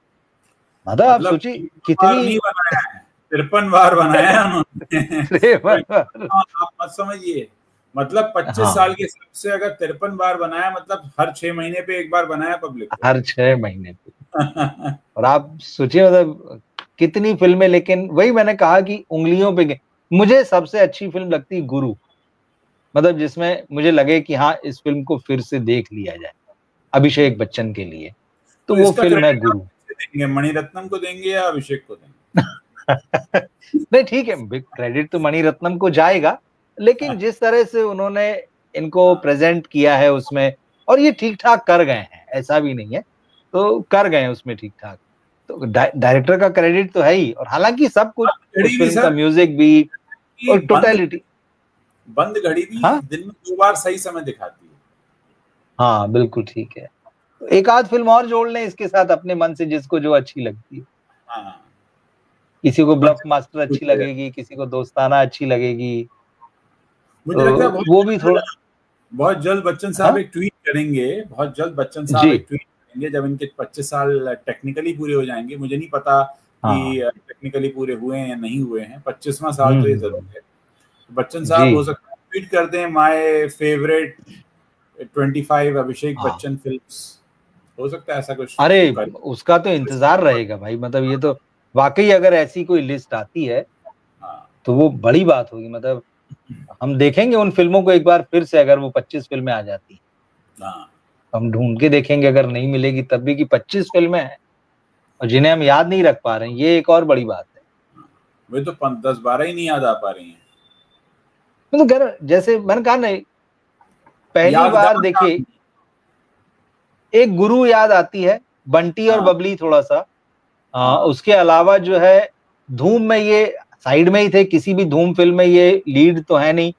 मतलब आप मतलब सोचिए 53 बार कितनी। नहीं बनाया है, 53 बार बनाया है उन्होंने। तो 53 आप मत समझिए, मतलब 25 साल हाँ के हिसाब से अगर 53 बार बनाया, मतलब हर 6 महीने पे एक बार बनाया पब्लिक को। हर 6 महीने पे, और आप सोचिए मतलब कितनी फिल्में, लेकिन वही मैंने कहा कि उंगलियों पे मुझे सबसे अच्छी फिल्म लगती है गुरु, मतलब जिसमें मुझे लगे कि हाँ इस फिल्म को फिर से देख लिया जाए अभिषेक बच्चन के लिए, तो तो वो इसका फिल्म है क्रेडिट आप गुरु। किसे देंगे, मणिरत्नम को देंगे या अभिषेक को देंगे? नहीं ठीक है, क्रेडिट तो मणिरत्नम को जाएगा, लेकिन जिस तरह से उन्होंने इनको हाँ, प्रेजेंट किया है उसमें, और ये ठीक ठाक कर गए हैं, ऐसा भी नहीं है, तो कर गए हैं उसमें ठीक ठाक, तो डायरेक्टर का क्रेडिट तो है ही, और हालांकि सब कुछ बंद घड़ी उस भी फिल्म का सर, म्यूजिक भी कि और टोटलिटी। बंद घड़ी भी हाँ दिन में 2 बार सही समय दिखाती है। हाँ बिल्कुल ठीक है, तो एक आध फिल्म और जोड़ लें इसके साथ अपने मन से, जिसको जो अच्छी लगती है। हाँ, किसी को अब ब्लफ बच्चन मास्टर अच्छी लगेगी, किसी को दोस्ताना अच्छी लगेगी, मुझे लगता है तो वो भी थोड़ा। बहुत जल्द बच्चन साहब हाँ एक ट्वीट करेंगे, बहुत जल्द बच्चन साहब जी, एक ट्वीट करेंगे जब इनके 25 साल टेक्निकली पूरे हो जाएंगे। मुझे नहीं पता कि हाँ टेक्निकली पूरे हुए हैं या नहीं हुए हैं, 25वां साल तो ये जरूर है। बच्चन जी साहब हो सकता है ट्वीट कर दें, माय फेवरेट 25 अभिषेक हाँ। बच्चन फिल्म्स, हो सकता है ऐसा कुछ अरे वो कर। उसका तो इंतजार रहेगा भाई, मतलब ये तो वाकई अगर ऐसी कोई लिस्ट आती है हाँ तो वो बड़ी बात होगी, मतलब हम देखेंगे उन फिल्मों को एक बार फिर से, अगर वो 25 फिल्में आ जाती हैं हाँ, तो हम ढूंढ के देखेंगे, अगर नहीं मिलेगी तब भी कि 25 फिल्में हैं और जिन्हें हम याद नहीं रख पा रहे हैं, ये एक और बड़ी बात है। वे तो 10-12 ही नहीं याद आ पा रही हैं। मतलब घर जैसे मैंने कहा ना, पहली बार यादगार देखिए, नाम एक गुरु याद आती है, बंटी और हाँ। बबली थोड़ा सा। उसके अलावा जो है धूम में ये साइड में ही थे, किसी भी धूम फिल्म में ये लीड तो है नहीं।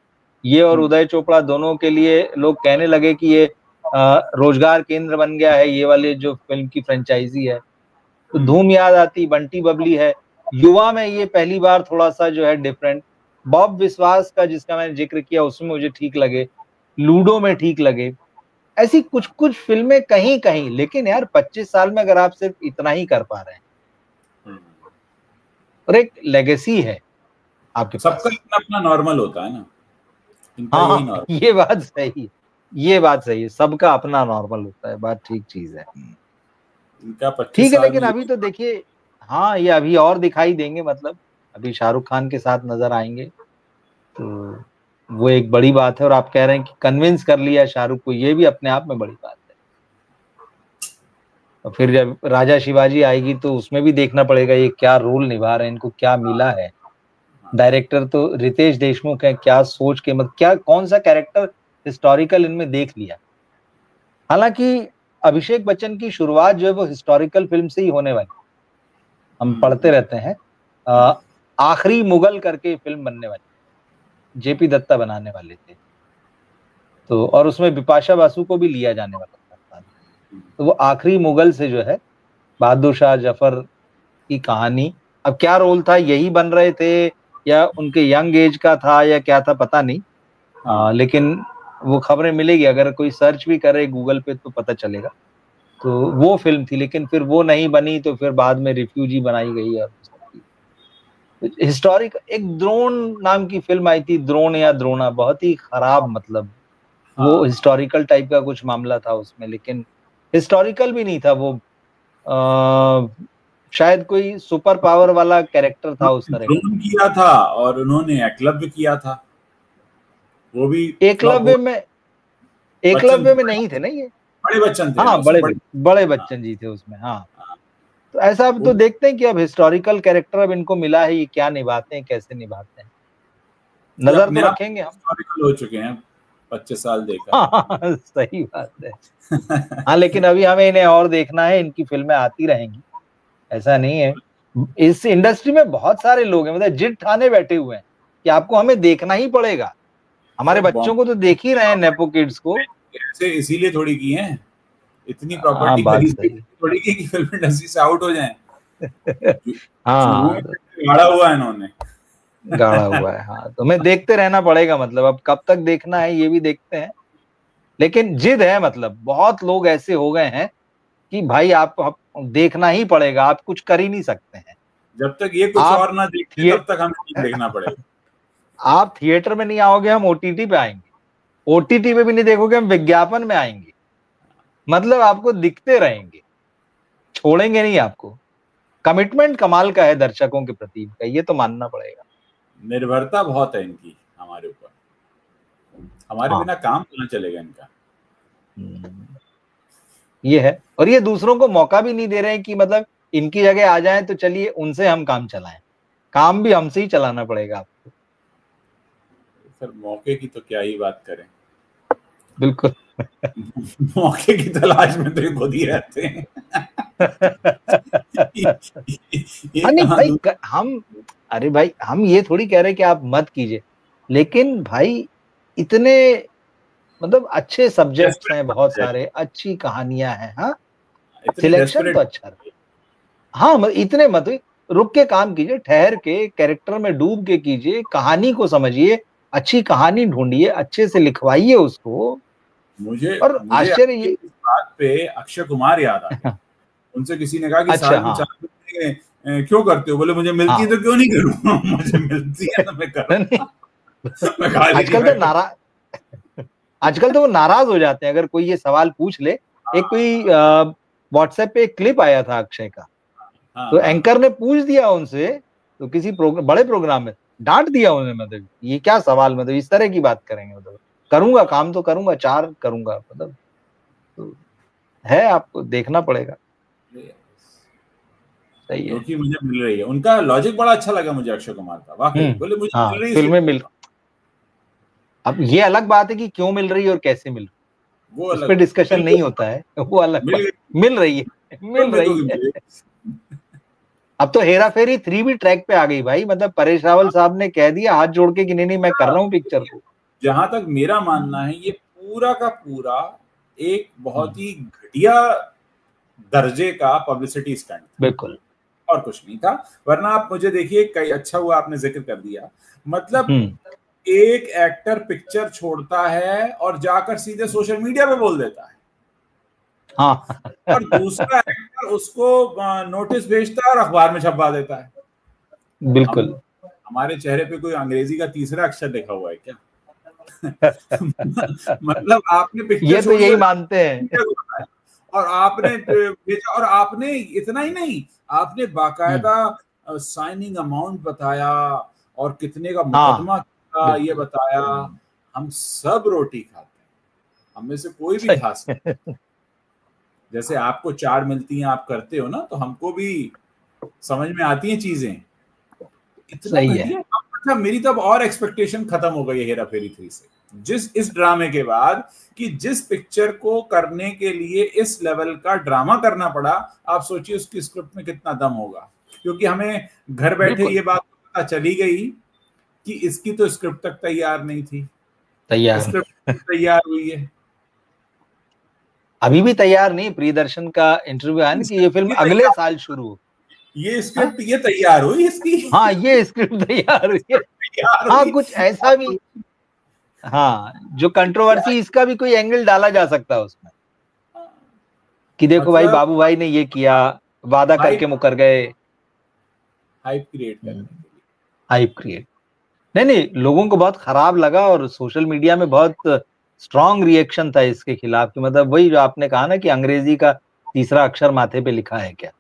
ये और उदय चोपड़ा दोनों के लिए लोग कहने लगे कि ये रोजगार केंद्र बन गया है, ये वाले जो फिल्म की फ्रेंचाइजी है। तो धूम याद आती, बंटी बबली है। युवा में ये पहली बार थोड़ा सा जो है डिफरेंट। बॉब विश्वास का जिसका मैंने जिक्र किया उसमें मुझे ठीक लगे, लूडो में ठीक लगे। ऐसी कुछ कुछ फिल्में कहीं कहीं, लेकिन यार 25 साल में अगर आप सिर्फ इतना ही कर पा रहे हैं और एक लेगेसी है आपके पास। सबका अपना अपना नॉर्मल होता है ना, इनका यही हाँ, नॉर्मल। ये बात सही है, ये बात सही है, सबका अपना नॉर्मल होता है, बात ठीक चीज है। इनका 25 ठीक है, साल लेकिन में अभी तो देखिए, हाँ ये अभी और दिखाई देंगे, मतलब अभी शाहरुख खान के साथ नजर आएंगे, तो वो एक बड़ी बात है। और आप कह रहे हैं कि कन्विंस कर लिया शाहरुख को, ये भी अपने आप में बड़ी बात है। और फिर जब राजा शिवाजी आएगी तो उसमें भी देखना पड़ेगा ये क्या रोल निभा रहे हैं, इनको क्या मिला है। डायरेक्टर तो रितेश देशमुख है, क्या सोच के, मतलब क्या कौन सा कैरेक्टर हिस्टोरिकल इनमें देख लिया। हालांकि अभिषेक बच्चन की शुरुआत जो है वो हिस्टोरिकल फिल्म से ही होने वाली, हम पढ़ते रहते हैं। आखिरी मुगल करके फिल्म बनने वाली, जेपी दत्ता बनाने वाले थे तो, और उसमें बिपाशा बासु को भी लिया जाने वाला था। तो वो आखिरी मुगल से जो है बहादुर शाह जफर की कहानी, अब क्या रोल था, यही बन रहे थे या उनके यंग एज का था या क्या था पता नहीं। लेकिन वो खबरें मिलेगी, अगर कोई सर्च भी करे गूगल पे तो पता चलेगा। तो वो फिल्म थी, लेकिन फिर वो नहीं बनी, तो फिर बाद में रिफ्यूजी बनाई गई। और हिस्टोरिक एक द्रोण नाम की फिल्म आई थी, द्रोण या द्रोणा, बहुत ही खराब, मतलब वो हिस्टोरिकल टाइप का कुछ मामला था उसमें, लेकिन हिस्टोरिकल भी नहीं था वो। शायद कोई सुपर पावर वाला कैरेक्टर था उस तरह का। ड्रोन किया था और उन्होंने एकलव्य किया था, वो भी एकलव्य में, एकलव्य में नहीं थे ना ये, बड़े बच्चन थे। हाँ बड़े बच्चन जी थे उसमें। हाँ, तो ऐसा अब तो देखते हैं कि अब हिस्टोरिकल कैरेक्टर अब इनको मिला है, ये क्या निभाते हैं, कैसे निभाते हैं, नजर तो रखेंगे हम। हिस्टोरिकल हो चुके हैं, 25 साल देखा। हाँ, सही बात है। हाँ, लेकिन अभी हमें इन्हें और देखना है, इनकी फिल्में आती रहेंगी, ऐसा नहीं है। इस इंडस्ट्री में बहुत सारे लोग हैं, मतलब जिद ठाने बैठे हुए हैं कि आपको हमें देखना ही पड़ेगा। हमारे बच्चों को तो देख ही रहे हैं, नेपो किड्स को। ऐसे इसीलिए थोड़ी की है, इतनी प्रॉपर्टी खरीद थोड़ी की कि फिल्म इंडस्ट्री से आउट हो जाए। हाँ, गाड़ा हुआ है इन्होंने, गाड़ा हुआ है। हाँ, तो हमें देखते रहना पड़ेगा, मतलब अब कब तक देखना है ये भी देखते हैं, लेकिन जिद है, मतलब बहुत लोग ऐसे हो गए हैं कि भाई आप देखना ही पड़ेगा, आप कुछ कर ही नहीं सकते हैं। जब तक ये कुछ और ना देखते तब तक हमें देखना पड़ेगा। आप थिएटर में नहीं आओगे, हम ओटीटी पे आएंगे, ओटीटी पे भी नहीं देखोगे, हम विज्ञापन में आएंगे, मतलब आपको दिखते रहेंगे, छोड़ेंगे नहीं आपको। कमिटमेंट कमाल का है दर्शकों के प्रति का, ये तो मानना पड़ेगा। निर्भरता बहुत है इनकी हमारे ऊपर, हमारे बिना काम कहाँ चलेगा इनका, ये है। और ये दूसरों को मौका भी नहीं दे रहे हैं कि मतलब इनकी जगह आ जाएं तो चलिए उनसे हम काम चलाएं, काम भी हमसे ही चलाना पड़ेगा आपको। सर मौके की तो क्या ही बात करें, बिल्कुल। मौके की तलाश में तो खुद ही रहते हैं। भाई हम, अरे भाई हम ये थोड़ी कह रहे कि आप मत कीजिए, लेकिन भाई इतने मतलब अच्छे सब्जेक्ट्स हैं, बहुत सारे अच्छी कहानियां हैं। हाँ, सिलेक्शन तो अच्छा है। हाँ, इतने मत रुक के काम कीजिए, ठहर के कैरेक्टर में डूब के कीजिए, कहानी को समझिए, अच्छी कहानी ढूंढिए, अच्छे से लिखवाइए उसको। मुझे और आश्चर्य ये इस बात पे अक्षय कुमार याद आ गया। उनसे किसी ने कहा कि साल में 4 फिल्में क्यों करते हो, बोले मुझे मिलती है तो क्यों नहीं करूँ। मुझे मिलती है तो मैं करूँ। आजकल तो वो नाराज हो जाते हैं अगर कोई ये सवाल पूछ ले। एक कोई व्हाट्सएप पे एक क्लिप आया था अक्षय का, तो एंकर ने पूछ दिया उनसे, तो किसी बड़े प्रोग्राम में डांट दिया उन्होंने, मतलब ये क्या सवाल, मतलब इस तरह की बात करेंगे, मतलब करूंगा काम तो करूंगा, 4 करूंगा, मतलब तो है, आपको देखना पड़ेगा। सही है, क्योंकि मुझे मिल रही है। उनका लॉजिक बड़ा अच्छा लगा मुझे अक्षय कुमार का, वाकई बोले मुझे मिल रही है फिल्में मिल। अब ये अलग बात है कि क्यों मिल रही है और कैसे मिल रही है, वो उस अलग पे डिस्कशन नहीं होता है, वो अलग मिल रही है। अब तो हेरा फेरी 3 भी ट्रैक पे आ गई भाई, मतलब परेश रावल साहब ने कह दिया हाथ जोड़ के कि नहीं मैं कर रहा हूँ पिक्चर को। जहां तक मेरा मानना है ये पूरा का पूरा एक बहुत ही घटिया दर्जे का पब्लिसिटी स्टंट, बिल्कुल, और कुछ नहीं था। वरना आप मुझे देखिए, कई अच्छा हुआ आपने जिक्र कर दिया, मतलब एक एक्टर पिक्चर छोड़ता है और जाकर सीधे सोशल मीडिया पे बोल देता है, हाँ और दूसरा एक्टर उसको नोटिस भेजता है और अखबार में छपवा देता है। बिल्कुल। हमारे चेहरे पे कोई अंग्रेजी का तीसरा अक्षर लिखा हुआ है क्या? मतलब आपने पिक्चर ये तो छोड़ी यही मानते हैं। और आपने भेजा, और आपने इतना ही नहीं, आपने बाकायदा साइनिंग अमाउंट बताया और कितने का मुकदमा था ये बताया। हम सब रोटी खाते हैं, हम में से कोई भी खास नहीं। जैसे आपको 4 मिलती हैं, आप करते हो ना, तो हमको भी समझ में आती हैं चीजें। इतना घटिया। अच्छा, मेरी तो अब और एक्सपेक्टेशन खत्म हो गई है हेरा फेरी 3 से, इस ड्रामे के बाद, कि जिस पिक्चर को करने के लिए इस लेवल का ड्रामा करना पड़ा, आप सोचिए उसकी स्क्रिप्ट में कितना दम होगा। क्योंकि हमें घर बैठे ये बात पता चली गई कि इसकी तो स्क्रिप्ट तक तैयार नहीं थी, स्क्रिप्ट तैयार हुई है, अभी भी तैयार नहीं। प्रियदर्शन का इंटरव्यू आया कि ये फिल्म अगले साल शुरू हो, ये स्क्रिप्ट ये तैयार हुई इसकी। हाँ ये स्क्रिप्ट तैयार हुई है। हाँ कुछ ऐसा भी, हाँ जो कंट्रोवर्सी, इसका भी कोई एंगल डाला जा सकता है उसमें कि देखो भाई बाबू भाई ने ये किया, वादा करके मुकर गए, हाइप क्रिएट करने के लिए। हाइप क्रिएट, नहीं लोगों को बहुत खराब लगा और सोशल मीडिया में बहुत स्ट्रॉन्ग रिएक्शन था इसके खिलाफ, कि मतलब वही जो आपने कहा ना कि अंग्रेजी का तीसरा अक्षर माथे पे लिखा है क्या,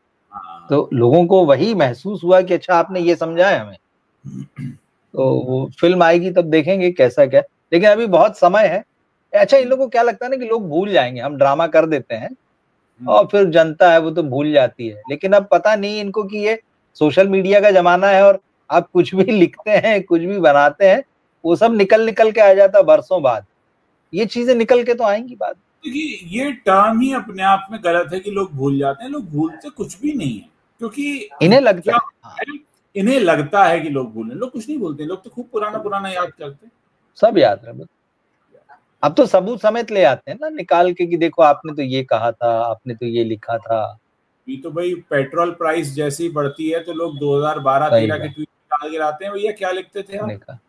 तो लोगों को वही महसूस हुआ कि अच्छा आपने ये समझाया हमें। तो वो फिल्म आएगी तब देखेंगे कैसा क्या, लेकिन अभी बहुत समय है। अच्छा इन लोगों को क्या लगता है ना कि लोग भूल जाएंगे, हम ड्रामा कर देते हैं और फिर जनता है वो तो भूल जाती है, लेकिन अब पता नहीं इनको कि ये सोशल मीडिया का जमाना है और आप कुछ भी लिखते हैं कुछ भी बनाते हैं वो सब निकल के आ जाता बरसों बाद, ये चीजें निकल के तो आएंगी बाद। देखिए ये टर्म ही अपने आप में गलत है कि लोग भूल जाते हैं, लोग भूलते कुछ भी नहीं है, क्योंकि इन्हें लगता है, इन्हें लगता है कि लोग भूलें, लोग कुछ नहीं भूलते, लोग तो खूब पुराना याद करते हैं, सब याद रहे। अब तो सबूत समेत ले आते हैं ना निकाल के कि देखो आपने तो ये कहा था, आपने तो ये लिखा था। ये तो भाई पेट्रोल प्राइस जैसे ही बढ़ती है तो लोग 2012-13 के ट्वीट डाल के आते हैं, भैया क्या लिखते थे आप?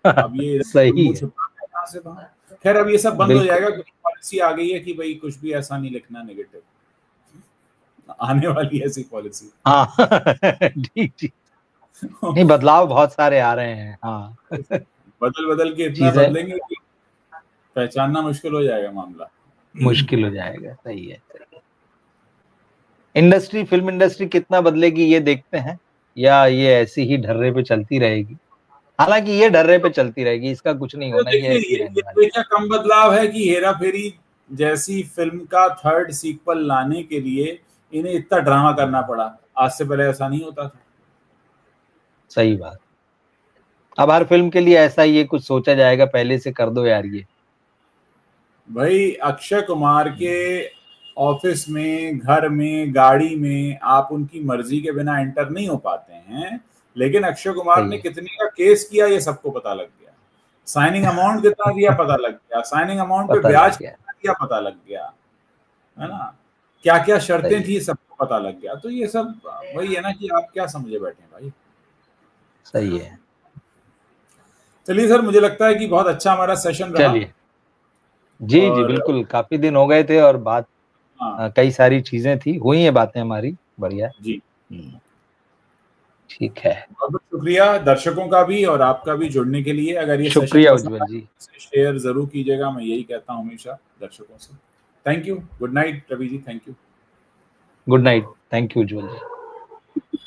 अब ये सही है। कहां से कहां। खैर अब ये सब बंद हो जाएगा, पॉलिसी आ गई है कि भाई कुछ भी ऐसा नहीं लिखना नेगेटिव, आने वाली ऐसी पॉलिसी। हाँ ठीक नहीं, बदलाव बहुत सारे आ रहे हैं। हाँ बदल के इतना बदलेंगे कि पहचानना मुश्किल हो जाएगा मामला, मुश्किल हो जाएगा। सही है। इंडस्ट्री, फिल्म इंडस्ट्री कितना बदलेगी ये देखते हैं, या ये ऐसी ही ढर्रे पे चलती रहेगी। हालांकि ये ढर्रे पे चलती रहेगी, इसका कुछ नहीं होना, ये ऐसी रहने वाली। क्या कम बदलाव है कि हेरा फेरी जैसी फिल्म का 3rd सीक्वल लाने के लिए इन्हें इतना ड्रामा करना पड़ा, आज से पहले ऐसा नहीं होता था। सही बात। अब हर फिल्म के लिए ऐसा ये कुछ सोचा जाएगा, पहले से कर दो यार ये। भाई अक्षय कुमार के ऑफिस में, घर में, गाड़ी में आप उनकी मर्जी के बिना एंटर नहीं हो पाते हैं, लेकिन अक्षय कुमार ने कितने का केस किया ये सबको पता लग गया, साइनिंग अमाउंट कितना दिया पता लग गया, साइनिंग अमाउंट पे ब्याज कितना दिया पता लग गया, है ना, क्या क्या शर्तें थी सबको पता लग गया। तो ये सब वही है ना कि आप क्या समझे बैठे हैं भाई। सही है। चलिए सर, मुझे लगता है कि बहुत अच्छा हमारा सेशन रहा। चलिए जी बिल्कुल, काफी दिन हो गए थे और बात कई सारी चीजें थी, हुई है बातें हमारी, बढ़िया जी। ठीक है, बहुत बहुत शुक्रिया दर्शकों का भी और आपका भी जुड़ने के लिए। अगर ये शुक्रिया उज्जवल जी, शेयर जरूर कीजिएगा, मैं यही कहता हूँ हमेशा दर्शकों से। Thank you, good night Ravi ji, thank you, good night, thank you Ujjwal ji.